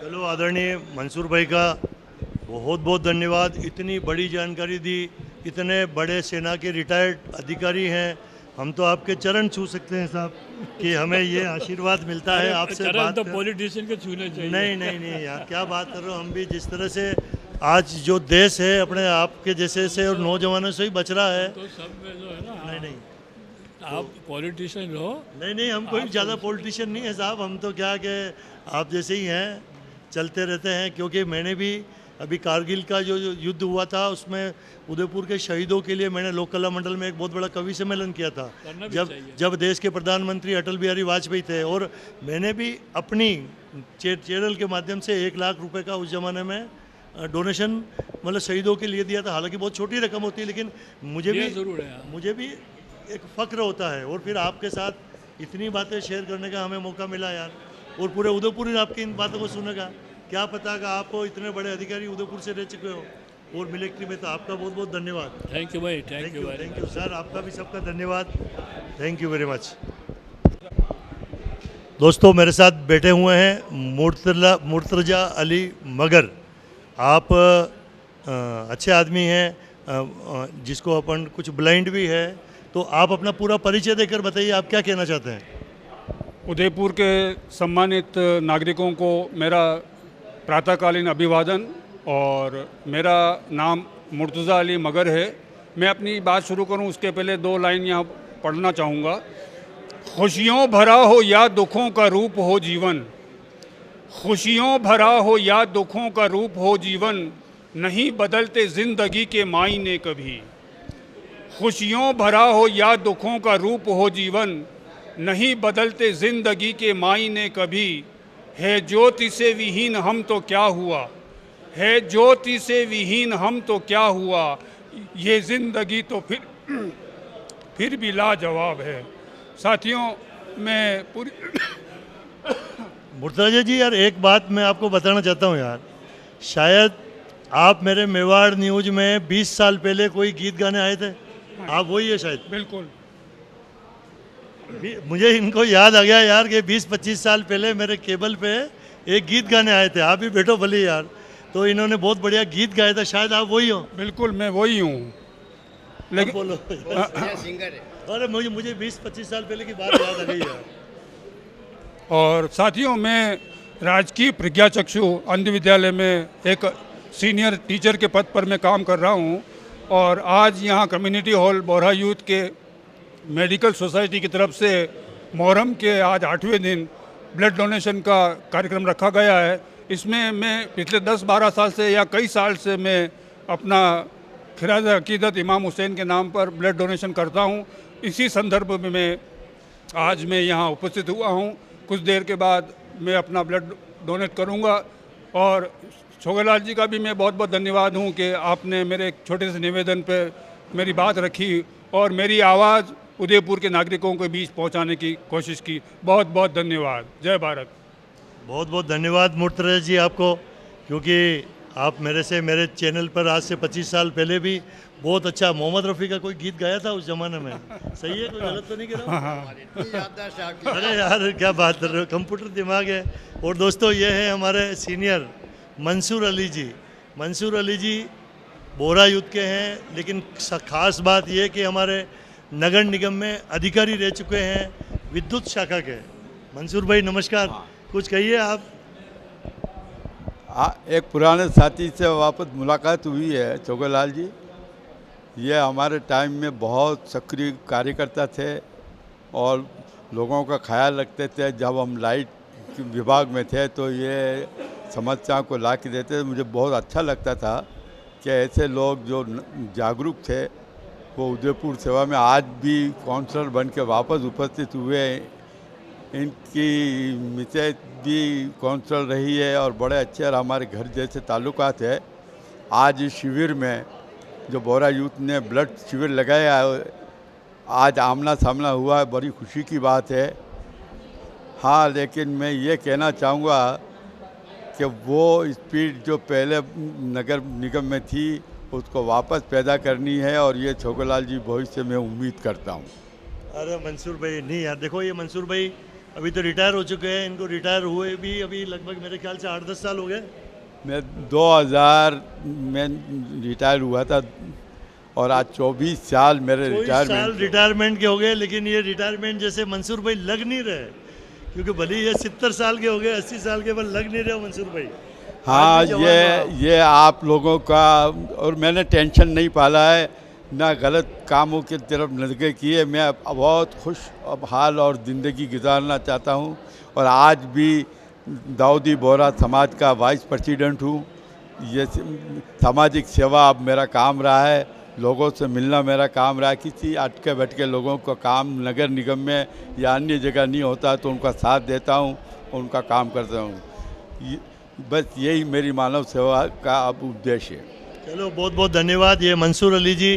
चलो, आदरणीय मंसूर भाई का बहुत बहुत धन्यवाद। इतनी बड़ी जानकारी दी, इतने बड़े सेना के रिटायर्ड अधिकारी हैं। हम तो आपके चरण छू सकते हैं साहब कि हमें ये आशीर्वाद मिलता है आपसे बात तो पॉलिटिशियन के छूने चाहिए। नहीं यार, क्या बात कर रहे हो। हम भी जिस तरह से आज जो देश है अपने आपके जैसे से और नौजवानों से ही बच रहा है, तो सब में जो है ना, नहीं आप पॉलिटिशियन हो। नहीं, हम कोई ज़्यादा पॉलिटिशियन नहीं है साहब। हम तो क्या कि आप जैसे ही हैं, चलते रहते हैं। क्योंकि मैंने भी अभी कारगिल का जो युद्ध हुआ था उसमें उदयपुर के शहीदों के लिए मैंने लोक कला मंडल में एक बहुत बड़ा कवि सम्मेलन किया था, जब देश के प्रधानमंत्री अटल बिहारी वाजपेयी थे। और मैंने भी अपनी चैनल के माध्यम से 1 लाख रुपए का उस ज़माने में डोनेशन मतलब शहीदों के लिए दिया था। हालांकि बहुत छोटी रकम होती है, लेकिन मुझे भी एक फ़ख्र होता है। और फिर आपके साथ इतनी बातें शेयर करने का हमें मौका मिला यार, और पूरे उदयपुर ने आपकी इन बातों को सुनेगा। क्या पता कि आप इतने बड़े अधिकारी उदयपुर से रह चुके हो और मिलिट्री में। तो आपका बहुत बहुत धन्यवाद। थैंक यू भाई, थैंक यू सर, आपका भी सबका धन्यवाद। Thank you very much. दोस्तों, मेरे साथ बैठे हुए हैं मुर्तजा अली मगर। आप अच्छे आदमी हैं, जिसको अपन कुछ ब्लाइंड भी है, तो आप अपना पूरा परिचय देकर बताइए, आप क्या कहना चाहते हैं। उदयपुर के सम्मानित नागरिकों को मेरा प्रातःकालीन अभिवादन। और मेरा नाम मुर्तज़ा अली मगर है। मैं अपनी बात शुरू करूं उसके पहले 2 लाइन यहाँ पढ़ना चाहूँगा। खुशियों भरा हो या दुखों का रूप हो जीवन, खुशियों भरा हो या दुखों का रूप हो जीवन, नहीं बदलते ज़िंदगी के मायने कभी। खुशियों भरा हो या दुखों का रूप हो जीवन, नहीं बदलते जिंदगी के मायने कभी, है ज्योति से विहीन हम तो क्या हुआ, है ज्योति से विहीन हम तो क्या हुआ, ये जिंदगी तो फिर भी लाजवाब है। साथियों, मैं पूरी मुर्तजा जी यार, एक बात मैं आपको बताना चाहता हूँ यार, शायद आप मेरे मेवाड़ न्यूज में 20 साल पहले कोई गीत गाने आए थे, आप वही है शायद। बिल्कुल मुझे इनको याद आ गया यार कि 20-25 साल पहले मेरे केबल पे एक गीत गाने आए थे, आप भी बैठो भले यार, तो इन्होंने बहुत बढ़िया गीत गाया था, शायद आप वही हो। बिल्कुल मैं वही हूँ। लेकिन बोलो अरे मुझे 20-25 साल पहले की बात याद आ गई यार। और साथियों, मैं राजकीय प्रज्ञा चक्षु अंध विद्यालय में एक सीनियर टीचर के पद पर मैं काम कर रहा हूँ, और आज यहाँ कम्युनिटी हॉल बोहरा यूथ के मेडिकल सोसाइटी की तरफ से मुहर्रम के आज 8वें दिन ब्लड डोनेशन का कार्यक्रम रखा गया है। इसमें मैं पिछले 10-12 साल से या कई साल से मैं अपना खिराज अकीदत इमाम हुसैन के नाम पर ब्लड डोनेशन करता हूँ। इसी संदर्भ में आज मैं यहाँ उपस्थित हुआ हूँ। कुछ देर के बाद मैं अपना ब्लड डोनेट करूँगा, और छोगेलाल जी का भी मैं बहुत बहुत धन्यवाद हूँ कि आपने मेरे एक छोटे से निवेदन पर मेरी बात रखी और मेरी आवाज़ उदयपुर के नागरिकों के बीच पहुँचाने की कोशिश की। बहुत बहुत धन्यवाद। जय भारत। बहुत बहुत धन्यवाद मुर्तजा जी आपको, क्योंकि आप मेरे चैनल पर आज से 25 साल पहले भी बहुत अच्छा मोहम्मद रफ़ी का कोई गीत गाया था उस ज़माने में, सही है? कोई गलत तो नहीं कह रहा हूँ? अरे यार क्या बात कर रहे हो, कंप्यूटर दिमाग है। और दोस्तों, ये है हमारे सीनियर मंसूर अली जी। मंसूर अली जी बोहरा यूथ के हैं, लेकिन ख़ास बात यह कि हमारे नगर निगम में अधिकारी रह चुके हैं विद्युत शाखा के। मंसूर भाई नमस्कार, कुछ कहिए आप। एक पुराने साथी से वापस मुलाकात हुई है छोगेलाल जी। ये हमारे टाइम में बहुत सक्रिय कार्यकर्ता थे और लोगों का ख्याल रखते थे। जब हम लाइट विभाग में थे तो ये समस्याओं को ला के देते थे। मुझे बहुत अच्छा लगता था कि ऐसे लोग जो जागरूक थे वो उदयपुर सेवा में आज भी काउंसलर बन के वापस उपस्थित हुए। इनकी मिसेज भी काउंसलर रही है और बड़े अच्छे और हमारे घर जैसे ताल्लुकात है। आज इस शिविर में जो बोहरा यूथ ने ब्लड शिविर लगाया है, आज आमना सामना हुआ है, बड़ी खुशी की बात है। हाँ, लेकिन मैं ये कहना चाहूँगा कि वो स्पीड जो पहले नगर निगम में थी उसको वापस पैदा करनी है, और ये छोगेलाल जी भविष्य में उम्मीद करता हूँ। अरे मंसूर भाई नहीं यार, देखो ये मंसूर भाई अभी तो रिटायर हो चुके हैं, इनको रिटायर हुए भी अभी लगभग मेरे ख्याल से 8-10 साल हो गए। मैं 2000 में रिटायर हुआ था और आज 24 साल मेरे रिटायरमेंट के हो गए, लेकिन ये रिटायरमेंट जैसे मंसूर भाई लग नहीं रहे, क्योंकि भले ये 70 साल के हो गए, 80 साल के, पर लग नहीं रहे मंसूर भाई। हाँ, ये आप लोगों का, और मैंने टेंशन नहीं पाला है, ना गलत कामों की तरफ नजर किए। मैं बहुत खुश अब हाल और ज़िंदगी गुजारना चाहता हूँ, और आज भी दाऊदी बोहरा समाज का वाइस प्रेसिडेंट हूँ। ये सामाजिक सेवा अब मेरा काम रहा है, लोगों से मिलना मेरा काम रहा है। किसी अटके भटके लोगों का काम नगर निगम में या अन्य जगह नहीं होता तो उनका साथ देता हूँ, उनका काम करता हूँ। बस यही मेरी मानव सेवा का अब उद्देश्य है। चलो बहुत बहुत धन्यवाद। ये मंसूर अली जी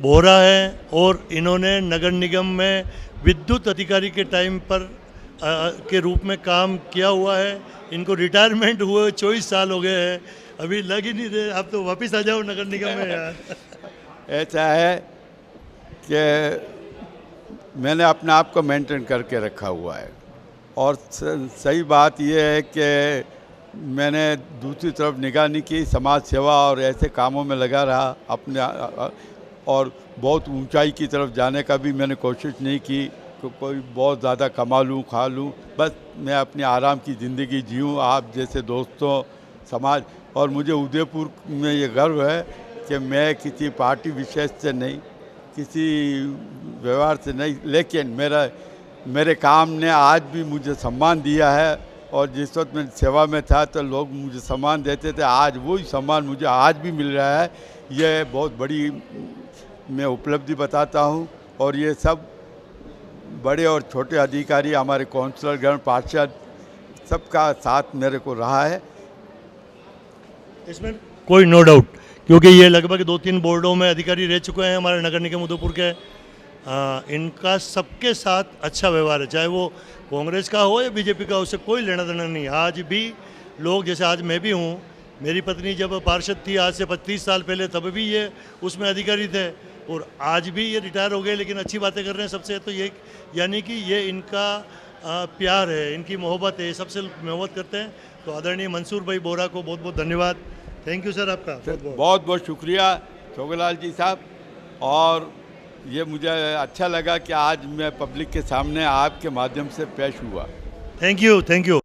बोहरा है और इन्होंने नगर निगम में विद्युत अधिकारी के टाइम पर के रूप में काम किया हुआ है। इनको रिटायरमेंट हुए 24 साल हो गए हैं, अभी लग ही नहीं रहे। आप तो वापस आ जाओ नगर निगम में यार। ऐसा है कि मैंने अपने आप को मेंटेन करके रखा हुआ है, और सही बात यह है कि मैंने दूसरी तरफ निगाह नहीं की, समाज सेवा और ऐसे कामों में लगा रहा अपने, और बहुत ऊंचाई की तरफ जाने का भी मैंने कोशिश नहीं की कि कोई बहुत ज़्यादा कमा लूँ खा लूँ। बस मैं अपनी आराम की ज़िंदगी जीऊँ, आप जैसे दोस्तों, समाज। और मुझे उदयपुर में ये गर्व है कि मैं किसी पार्टी विशेष से नहीं, किसी व्यवहार से नहीं, लेकिन मेरे काम ने आज भी मुझे सम्मान दिया है। और जिस वक्त मैं सेवा में था तो लोग मुझे सम्मान देते थे, आज वही सम्मान मुझे आज भी मिल रहा है। ये बहुत बड़ी मैं उपलब्धि बताता हूँ, और ये सब बड़े और छोटे अधिकारी, हमारे काउंसलर गण, पार्षद, सबका साथ मेरे को रहा है। इसमें कोई नो डाउट, क्योंकि ये लगभग 2-3 बोर्डों में अधिकारी रह चुके हैं हमारे नगर निगम उदयपुर के। इनका सबके साथ अच्छा व्यवहार है, चाहे वो कांग्रेस का हो या बीजेपी का हो, उससे कोई लेना देना नहीं। आज भी लोग, जैसे आज मैं भी हूँ, मेरी पत्नी जब पार्षद थी आज से 35 साल पहले, तब भी ये उसमें अधिकारी थे, और आज भी ये रिटायर हो गए, लेकिन अच्छी बातें कर रहे हैं सबसे। तो ये यानी कि ये इनका प्यार है, इनकी मोहब्बत है, सबसे मोहब्बत करते हैं। तो आदरणीय मंसूर भाई बोरा को बहुत बहुत धन्यवाद। थैंक यू सर, आपका बहुत बहुत शुक्रिया छोगलाल जी साहब। और ये मुझे अच्छा लगा कि आज मैं पब्लिक के सामने आपके माध्यम से पेश हुआ। Thank you, thank you.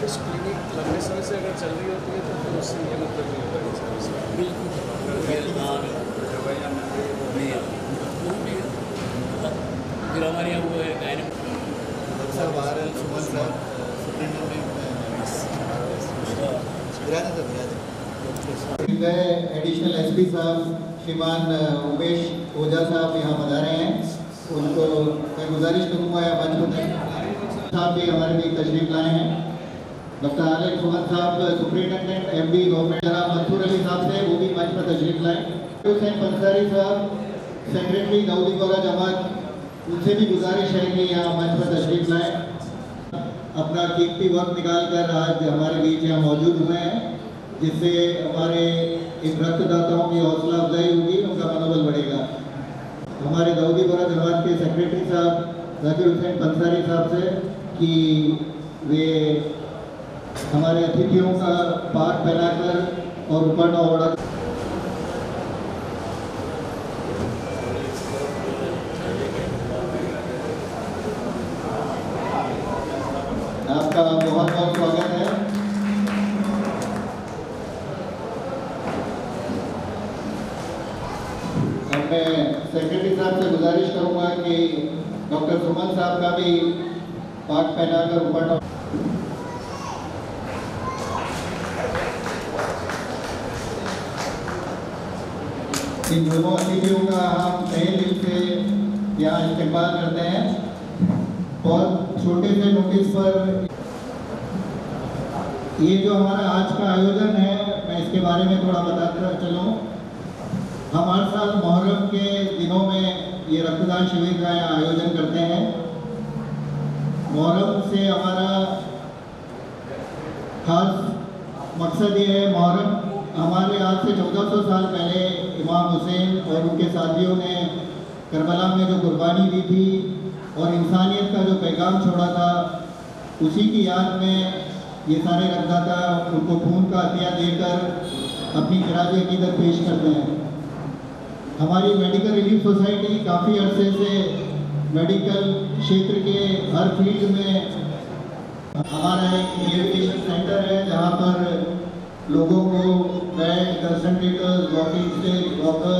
Clinic लंबे समय से अगर चल रही होती है तो फिर उससे ये मतलब नहीं होता है सर्विस। बिल्कुल फिर हमारे यहाँ वो है एडिशनल एसपी साहब श्रीमान उमेश ओझा साहब यहाँ पधारे हैं। उनको मैं गुजारिश करूँगा या मंच पर साहब भी हमारे बीच तशरीफ लाए हैं। डॉक्टर आलेख सुमन साहब सुपरिटेंडेंट एमडी गवर्नमेंट, जनाब मंसूर अली साहब से वो भी मंच पर तशरीफ लाएँ। हुसैन पंसारी साहब सेक्रेटरी दाऊदी बोरा जमात, उनसे भी गुजारिश है कि यहाँ मंच पर तशरीफ लाएँ। अपना कीमती वक्त निकाल कर आज हमारे बीच यहाँ मौजूद हुए हैं, जिससे हमारे इन रक्तदाताओं की हौसला अफजाई होगी, उनका मनोबल बढ़ेगा। हमारे दाऊदी बोरा जमात के सेक्रेटरी साहब जाकिर हुसैन पंसारी साहब से कि वे हमारे अतिथियों का पाक पहनाकर और ऊपर न ओढ़ा आपका बहुत बहुत स्वागत है। मैं सेक्रेटरी साहब से गुजारिश करूंगा कि डॉक्टर सुमन साहब का भी पाक पहनाकर ऊपर इन दोनों अतिथियों का हम तहे दिल से यहाँ इस्तेमाल करते हैं। बहुत छोटे से नोटिस पर ये जो हमारा आज का आयोजन है, मैं इसके बारे में थोड़ा बताता चलूँ। हम हर साल मुहर्रम के दिनों में ये रक्तदान शिविर का आयोजन करते हैं। मुहर्रम से हमारा खास मकसद ये है, मुहर्रम हमारे आज से 1400 साल पहले इमाम हुसैन और उनके साथियों ने करबला में जो कुर्बानी दी थी और इंसानियत का जो पैगाम छोड़ा था, उसी की याद में ये सारे रक्तदाता उनको खून का अतिया देकर अपनी खराज अकीदत पेश करते हैं। हमारी मेडिकल रिलीफ सोसाइटी काफ़ी अरसे से मेडिकल क्षेत्र के हर फील्ड में हमारा एक रिहेबिलिटेशन सेंटर है, जहाँ पर लोगों को bed, concentrators, walking stick, walker,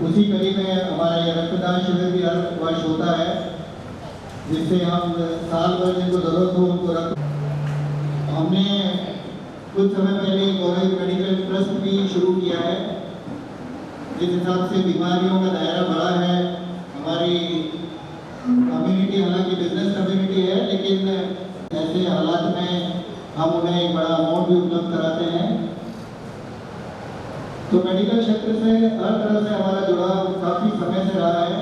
उसी कड़ी में हमारा ये रक्तदान शिविर भी हर वर्ष होता है, जिससे हम साल भर जिनको ज़रूरत हो उनको रक्त। हमने कुछ समय पहले गवर्नमेंट मेडिकल ट्रस्ट भी शुरू किया है। जिस हिसाब से बीमारियों का दायरा बढ़ा है, हमारी कम्युनिटी हालांकि बिजनेस कम्युनिटी है, लेकिन ऐसे हालात में हम उन्हें एक बड़ा अमाउंट भी उपलब्ध कराते हैं। तो मेडिकल क्षेत्र से हर तरह से हमारा जुड़ाव काफ़ी समय से रहा है।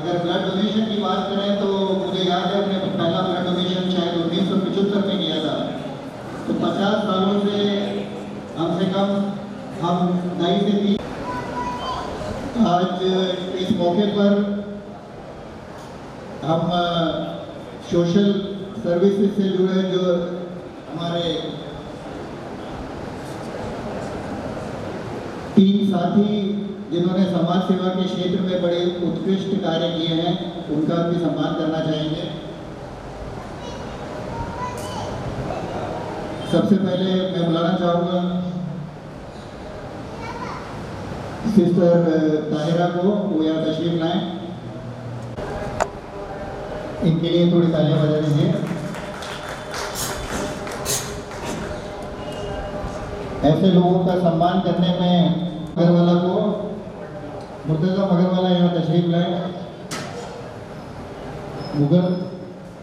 अगर ब्लड डोनेशन की बात करें तो मुझे याद है अपने पहला ब्लड डोनेशन शायद 1975 में किया था। तो 50 सालों से कम से कम हम 2.5 से 3 आज इस मौके पर हम सोशल सर्विसेज से जुड़े जो हमारे 3 साथी जिन्होंने समाज सेवा के क्षेत्र में बड़े उत्कृष्ट कार्य किए हैं, उनका भी सम्मान करना चाहेंगे। सबसे पहले मैं बुलाना चाहूँगा सिस्टर ताहिरा को, वो यहाँ तशरीफ लाएं। इनके लिए थोड़ी तालियां बजा दीजिए। ऐसे लोगों का सम्मान करने में मगरवाला को, मुर्तज़ा मगरवाला यहाँ तशरीफ लाए।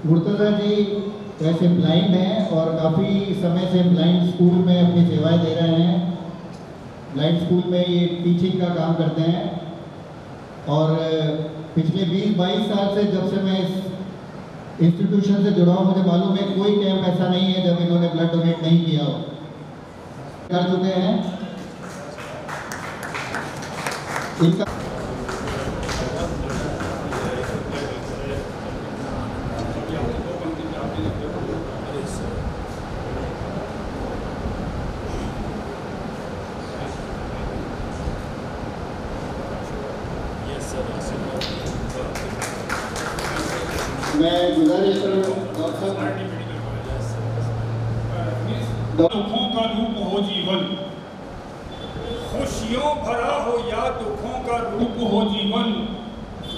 मुर्तज़ा जी वैसे ब्लाइंड हैं और काफ़ी समय से ब्लाइंड स्कूल में अपनी सेवाएं दे रहे हैं। ब्लाइंड स्कूल में ये टीचिंग का काम करते हैं और पिछले 20-22 साल से जब से मैं इस इंस्टीट्यूशन से जुड़ा हूँ, मुझे मालूम है कोई कैंप ऐसा नहीं है जब इन्होंने ब्लड डोनेट नहीं किया हो। कर चुके हैं इनका। मैं गुजारिश करूँ दुखों का रूप हो जीवन, खुशियों भरा हो या दुखों का रूप हो जीवन,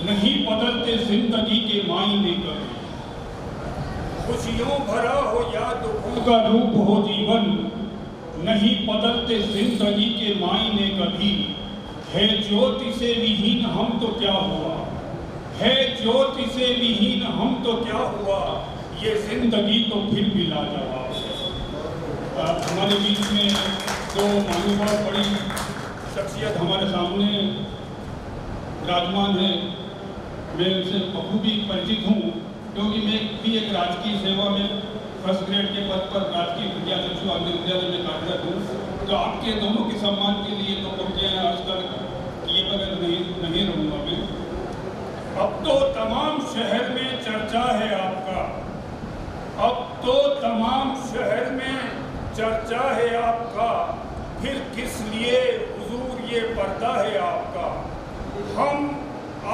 नहीं बदलते जिंदगी के मायने कभी। खुशियों भरा हो या दुखों का रूप हो जीवन, नहीं बदलते जिंदगी के मायने कभी। है ज्योति से विहीन हम तो क्या हुआ, है ज्योति से विहीन हम तो क्या हुआ, ये जिंदगी तो फिर भी लाजवाब है। हमारे बीच में तो महानुभाव बड़ी शख्सियत हमारे सामने विराजमान है। मैं उनसे बखूबी परिचित हूँ क्योंकि मैं भी एक राजकीय सेवा में फर्स्ट ग्रेड के पद पर राजकीय विद्या सचिव आंध्र विद्यालय में कार्यरत हूँ। तो आपके दोनों के सम्मान के लिए तो पंक्तियाँ अर्ज कर किए बगैर नहीं रहूँगा मैं। अब तो तमाम शहर में चर्चा है आपका, अब तो तमाम शहर में चर्चा है आपका, फिर किस लिए हुजूर ये पर्दा है आपका। हम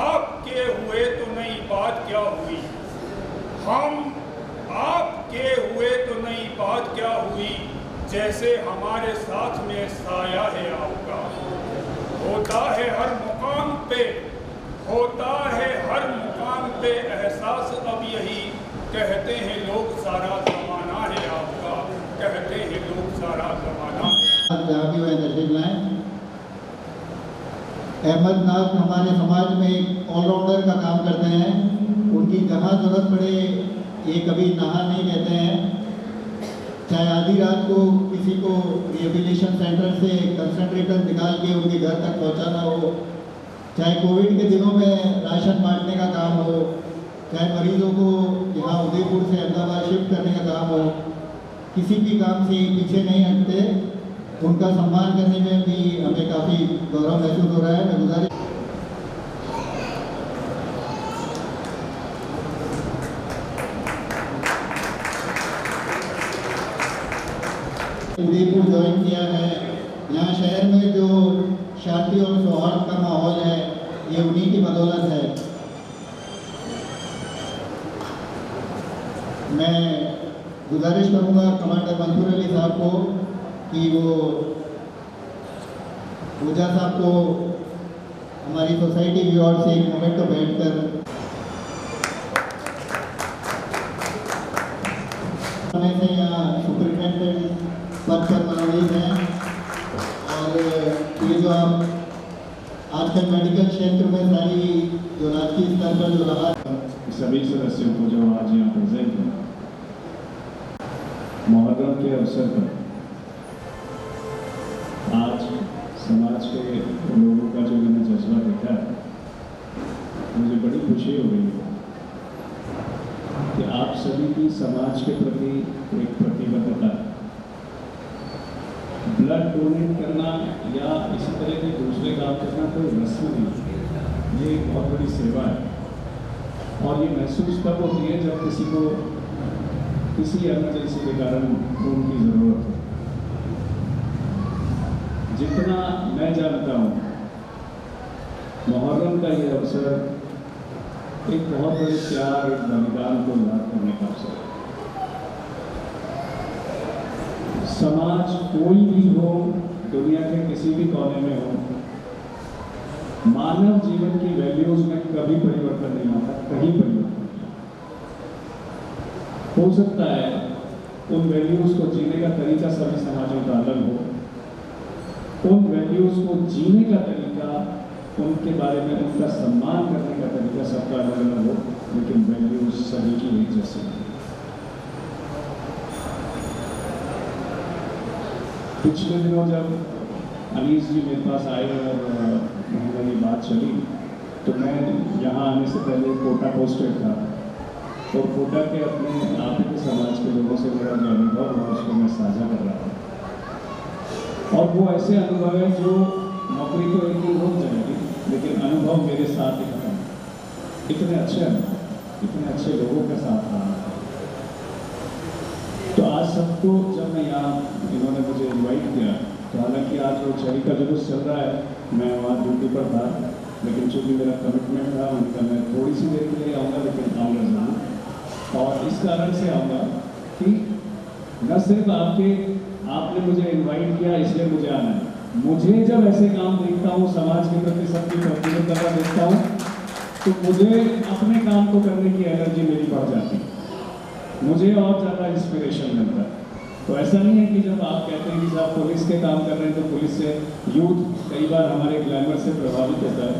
आपके हुए तो नई बात क्या हुई, हम आपके हुए तो नई बात क्या हुई, जैसे हमारे साथ में साया है आपका। होता है हर मुकाम पे, होता है हर मुकाम पे एहसास अब यही, कहते हैं लोग सारा ज़माना है आपका, कहते हैं लोग सारा ज़माना है। जहाँ भी वह तशरीफ लाएं। अहमद नाज हमारे समाज में एक ऑलराउंडर का काम करते हैं। उनकी जहाँ ज़रूरत पड़े ये कभी नहा नहीं कहते हैं। चाहे आधी रात को किसी को रिहेबिलिटेशन सेंटर से कंसंट्रेटर निकाल के उनके घर तक पहुँचाना हो, चाहे कोविड के दिनों में राशन बांटने का काम हो, चाहे मरीजों को यहाँ उदयपुर से अहमदाबाद शिफ्ट करने का काम हो, किसी भी काम से पीछे नहीं हटते। उनका सम्मान करने में भी हमें काफ़ी गौरव महसूस हो रहा है। मैं गुजारिश उदयपुर ज्वाइन किया है। यहाँ शहर में जो शांति और सौहार्द का माहौल है ये उन्हीं की बदौलत है। मैं गुजारिश करूँगा कमांडर मंसूर अली साहब को कि वो पूजा साहब को हमारी सोसाइटी की ओर से एक मोमेंट तो बैठकर समय से यहाँ सुपरिटेंडेंट पद पर मनोनीत हैं। और ये जो आप आजकल मेडिकल क्षेत्र में सारी जो राजकीय स्तर पर जो रहा सभी सदस्यों को जो आज यहाँ प्रेजेंट हैं, मुहर्रम के अवसर पर आज समाज के लोगों का जो मैंने जज्बा देखा है, मुझे बड़ी खुशी हो रही है कि आप सभी की समाज के प्रति एक प्रतिबद्धता, ब्लड डोनेट करना या इसी तरह के दूसरे काम करना कोई रस्म नहीं, ये एक बहुत बड़ी सेवा है। और ये महसूस तब होती है जब किसी को किसी इमरजेंसी के कारण खून की ज़रूरत हो। जितना मैं जानता हूँ, मुहर्रम का ये अवसर एक बहुत बड़े प्यार, एक बलिदान को याद करने का अवसर है। समाज कोई भी हो, दुनिया के किसी भी कोने में हो, मानव जीवन की वैल्यूज में कभी परिवर्तन नहीं आता, कहीं परिवर्तन नहीं आता। हो सकता है उन वैल्यूज़ को जीने का तरीका सभी समाजों का अलग हो, उन वैल्यूज़ को जीने का तरीका, उनके बारे में उनका सम्मान करने का तरीका सबका अलग अलग हो, लेकिन वैल्यूज़ सभी की एक जैसी हैं। पिछले दिनों जब अनीस जी मेरे पास आए और मेरी बात चली, तो मैं यहाँ आने से पहले कोटा पोस्टेड था और कोटा के अपने आप के समाज के लोगों से मेरा जो अनुभव है उसको मैं साझा कर रहा था। और वो ऐसे अनुभव है जो नौकरी तो एक दिन रुक जाएगी, लेकिन अनुभव मेरे साथ ही खत्म। इतने अच्छे अनुभव, इतने अच्छे लोगों के साथ रहा। तो आज सबको जब मैं यहाँ इन्होंने मुझे इनवाइट किया, तो हालांकि आज वो छड़ी का जुलूस चल रहा है, मैं वहाँ ड्यूटी पर था, लेकिन चूँकि मेरा कमिटमेंट था उनका, मैं थोड़ी सी देर के लिए आऊँगा, लेकिन आऊँगा ज़रूर। और इस कारण से आऊँगा कि न सिर्फ आपने मुझे इन्वाइट किया इसलिए मुझे आना है, मुझे जब ऐसे काम देखता हूँ, समाज के प्रति सबकी प्रतिबद्धता देखता हूँ, तो मुझे अपने काम को करने की एनर्जी मेरी बढ़ जाती है, मुझे और ज़्यादा इंस्पिरेशन मिलता है। तो ऐसा नहीं है कि जब आप कहते हैं कि साहब पुलिस के काम कर रहे हैं तो पुलिस से यूथ कई बार हमारे ग्लैमर से प्रभावित होता है,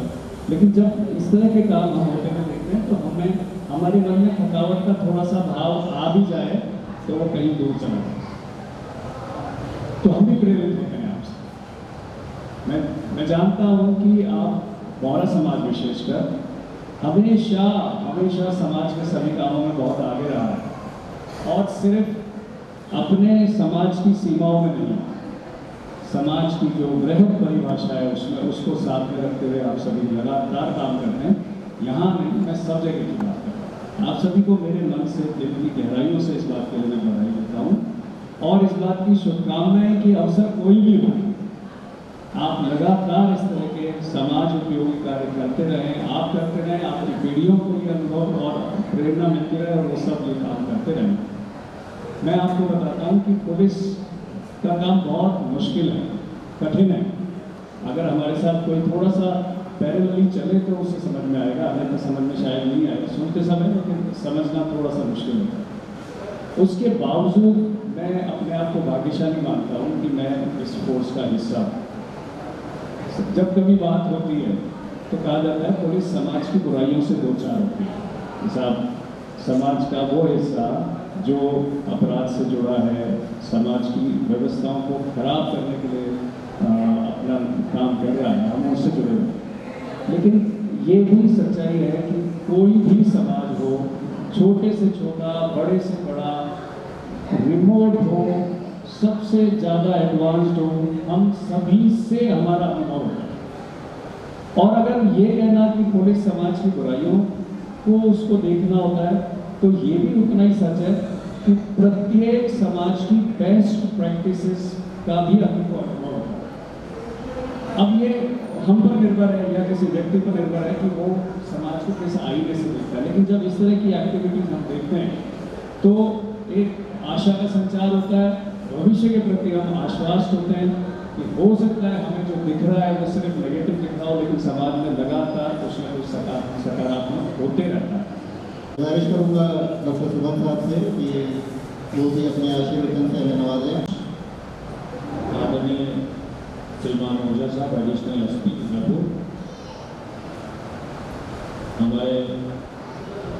लेकिन जब इस तरह के काम हम होते हुए देखते हैं तो हमें हमारे मन में थकावट का थोड़ा सा भाव आ भी जाए तो वो कहीं दूर चला जाए। तो हम भी प्रेरित होते हैं आपसे। मैं जानता हूँ कि आप बोहरा समाज विशेषकर हमेशा समाज के सभी कामों में बहुत आगे रहा है, और सिर्फ अपने समाज की सीमाओं में नहीं, समाज की जो बृहद परिभाषा है उसमें उसको साथ में रखते हुए आप सभी लगातार काम करते हैं। यहाँ नहीं, मैं सब जगह की बात कर रहा हूँ। आप सभी को मेरे मन से, दिल की गहराइयों से इस बात के लिए मैं बधाई देता हूँ और इस बात की शुभकामनाएं कि अवसर कोई भी हो, आप लगातार इस तरह के समाज उपयोगी कार्य करते रहें, आप करते रहें, आपकी पीढ़ियों को ये अनुभव और प्रेरणा मिलती रहे और वो सब ये काम करते रहें। मैं आपको बताता हूँ कि पुलिस का काम बहुत मुश्किल है, कठिन है। अगर हमारे साथ कोई थोड़ा सा पैरेलली चले तो उसे समझ में आएगा, हमें तो समझ में शायद नहीं आएगा सुनते समय, लेकिन समझना थोड़ा सा मुश्किल होता है। उसके बावजूद मैं अपने आप को भाग्यशाली मानता हूँ कि मैं इस फोर्स का हिस्सा हूँ। जब कभी बात होती है तो कहा जाता है पुलिस समाज की बुराइयों से दो चार होती है। साहब समाज का वो हिस्सा जो अपराध से जुड़ा है, समाज की व्यवस्थाओं को खराब करने के लिए अपना काम कर रहा है, हम उससे जुड़े हुए। लेकिन ये भी सच्चाई है कि कोई भी समाज हो, छोटे से छोटा, बड़े से बड़ा, रिमोट हो, सबसे ज़्यादा एडवांस्ड हो, हम सभी से हमारा अनुभव है। और अगर ये कहना कि पुलिस समाज की बुराइयों को उसको देखना होता है, तो ये भी उतना ही सच है कि प्रत्येक समाज की बेस्ट प्रैक्टिसेस का भी हमको अनुभव होता है। अब ये हम पर निर्भर है या किसी व्यक्ति पर निर्भर है कि वो समाज को किस आईने से देखता है, लेकिन जब इस तरह की एक्टिविटीज हम देखते हैं तो एक आशा का संचार होता है, भविष्य के प्रति हम आश्वस्त होते हैं कि हो सकता है हमें जो दिख रहा है वो सिर्फ नेगेटिव दिख रहा हो, लेकिन समाज में लगातार कुछ न कुछ सकारात्मक होते रहता है। गुजारिश करूँगा डॉक्टर शुभम साहब से कि वो भी अपने आशीर्वचन से हमें नवाजें। आदरणीय सलमान ओझा साहब, एडिशनल एसपी जयपुर, हमारे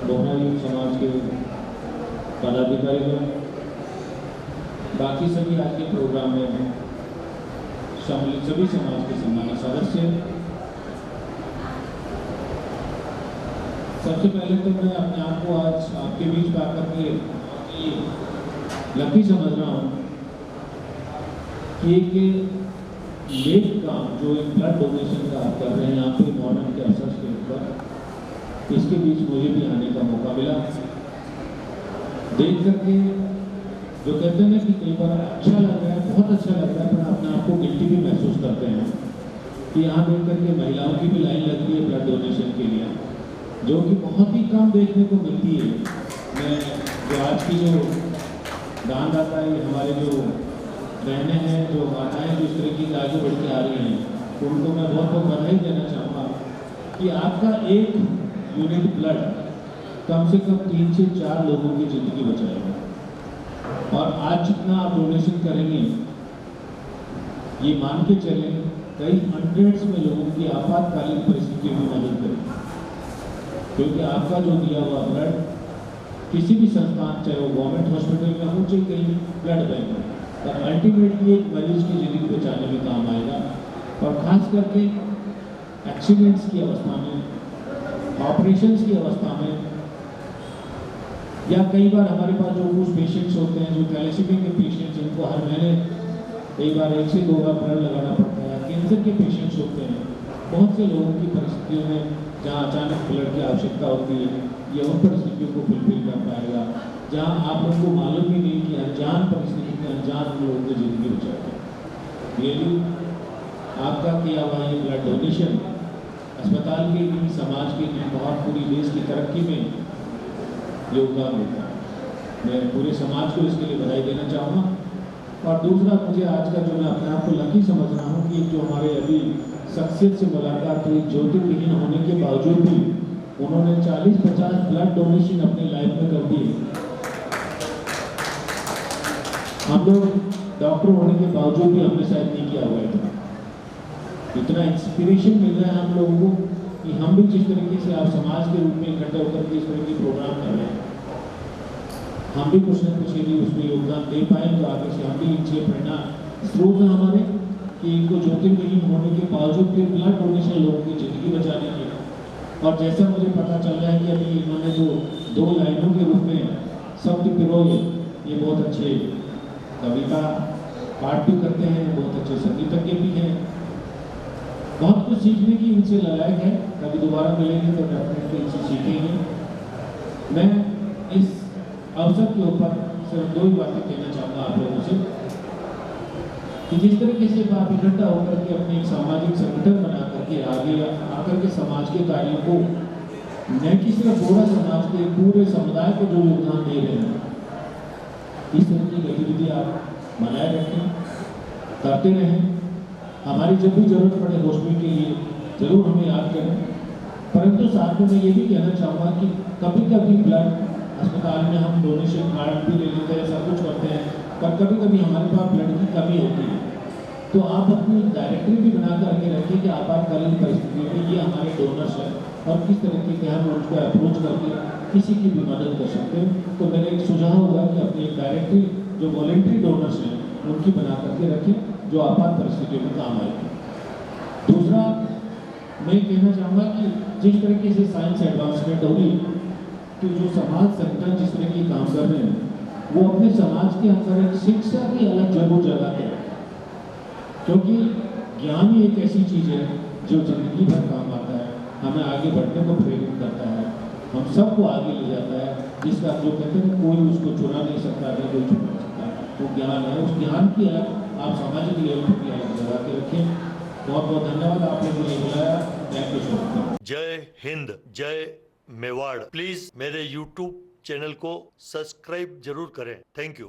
बोहरा यूथ समाज के पदाधिकारीगण, बाकी सभी आज के प्रोग्राम में सम्मिलित सभी समाज के सम्मानित सदस्य, सबसे पहले तो मैं अपने आप को आज आपके बीच पाकर के लकी समझ रहा हूँ कि एक नेक काम जो एक ब्लड डोनेशन का आप कर रहे हैं यहाँ पे मॉडर्न के अवसर के ऊपर, इसके बीच मुझे भी आने का मौका मिला। देख करके जो कहते हैं ना कि कई बार अच्छा लग रहा है, बहुत अच्छा लग रहा है, पर अपने आप को गिल्टी भी महसूस करते हैं कि यहाँ देख करके महिलाओं की भी लाइन लग रही है ब्लड डोनेशन के लिए, जो कि बहुत ही कम देखने को मिलती है। मैं जो आज की जो दानदाता है, हमारे जो बहनें हैं, जो माताएं जो इस तरह की आगे बढ़ के आ रही हैं, उनको मैं बहुत बहुत बधाई देना चाहूँगा कि आपका एक यूनिट ब्लड कम से कम 3 से 4 लोगों की ज़िंदगी बचाएगा। और आज जितना आप डोनेशन करेंगे, ये मान के चलें कई हंड्रेड्स में लोगों की आपातकालीन परिस्थितियों में मदद करेंगे, क्योंकि आपका जो दिया हुआ ब्लड किसी भी संस्थान, चाहे वो गवर्नमेंट हॉस्पिटल में हो चाहे कहीं ब्लड बैंक में, पर अल्टीमेटली एक मरीज की ज़िंदगी बचाने में काम आएगा। और ख़ास करके एक्सीडेंट्स की अवस्था में, ऑपरेशंस की अवस्था में, या कई बार हमारे पास जो कुछ पेशेंट्स होते हैं जो थैलेसीमिया के पेशेंट्स, जिनको हर महीने कई बार 1 से 2 बार ब्लड लगाना पड़ता है, कैंसर के पेशेंट्स होते हैं, बहुत से लोगों की परिस्थितियों में जहाँ अचानक ब्लड की आवश्यकता होती है, ये उन परिस्थितियों को फुलफिल कर पाएगा जहाँ आप लोगों को मालूम ही नहीं कि अनजान परिस्थिति में अनजान लोगों की ज़िंदगी बचाएगा। रियली आपका किया हुआ ये ब्लड डोनेशन अस्पताल के लिए, समाज के लिए, बहुत पूरी देश की तरक्की में योगदान देता है। मैं पूरे समाज को इसके लिए बधाई देना चाहूँगा। और दूसरा, मुझे आज का जो मैं अपने आप को लकी समझ रहा हूँ कि जो हमारे अभी शख्सियत से मुलाकात हुई, ज्योतिर्विहीन होने के बावजूद भी उन्होंने 40-50 ब्लड डोनेशन अपनी लाइफ में कर दिए। हम लोग डॉक्टर होने के बावजूद भी हमने शायद नहीं किया हुआ है। इतना इंस्पिरेशन मिल रहा है हम लोगों को कि हम भी जिस तरीके से आप समाज के रूप में इकट्ठे होकर के इस तरह के प्रोग्राम कर रहे हैं, हम भी कुछ न कुछ यदि उसमें योगदान दे पाए तो आगे से हम भी इनसे प्रेरणा स्रोत है हमारे कि इनको ज्योतिर्विहीन होने के बावजूद भी ब्लड डोनेशन लोगों की ज़िंदगी बचाने की। और जैसा मुझे पता चल रहा है कि अभी इन्होंने जो 2 लाइनों के रूप में शब्द पिरोए, ये बहुत अच्छे कविता पाठ भी करते हैं, बहुत अच्छे संगीतज्ञ भी हैं, बहुत कुछ सीखने की इनसे ललायक है। कभी दोबारा मिलेंगे तो डेफिनेटली इनसे सीखेंगे। मैं इस अवसर के ऊपर सिर्फ 2 ही बातें कहना चाहूँगा आप लोगों से कि जिस तरीके से आप इकट्ठा होकर के अपने एक सामाजिक संगठन बना करके आगे आकर के समाज के कार्यों को न कि सिर्फ पूरा समाज के पूरे समुदाय को जो योगदान दे रहे हैं, इस तरह की गतिविधि आप बनाए रखें, करते रहें। हमारी जब भी जरूरत पड़े रोशनी के लिए जरूर हमें याद करें। परंतु साथ में मैं ये भी कहना चाहूँगा कि कभी कभी ब्लड अस्पताल में हम डोनेशन कार्ड भी ले लेते हैं, सब कुछ करते हैं, पर कभी कभी हमारे पास ब्लड की कमी होती है। तो आप अपनी डायरेक्टरी भी बना करके रखें कि आपातकालीन परिस्थितियों में ये हमारे डोनर्स हैं और किस तरीके के हम उनको अप्रोच करके किसी की भी मदद कर सकते हैं। तो मेरा एक सुझाव होगा कि अपनी एक डायरेक्टरी जो वॉलेंट्री डोनर्स हैं उनकी बना करके रखें, जो आपात परिस्थितियों में काम आएगी। दूसरा, मैं कहना चाहूँगा कि जिस तरीके से साइंस एडवांसमेंट होगी कि जो समाज संगठन जिस तरह की काम कर रहे हैं, वो अपने समाज के अंदर एक शिक्षा की अलग जरूर जगाते हैं, क्योंकि ज्ञान ही एक ऐसी चीज़ है जो जिंदगी भर काम आता है, हमें आगे बढ़ने को प्रेरित करता है, हम सबको आगे ले जाता है, जिसका जो कहते हैं कोई उसको चुरा नहीं सकता है, कोई छुपा नहीं सकता, वो ज्ञान है। उस ज्ञान की आप सामाजिक लेवल पर अलग जगा के रखें। बहुत बहुत धन्यवाद, आपने मुझे बुलाया। Thank you so much. जय हिंद, जय मेवाड़। प्लीज मेरे YouTube चैनल को सब्सक्राइब जरूर करें। Thank you.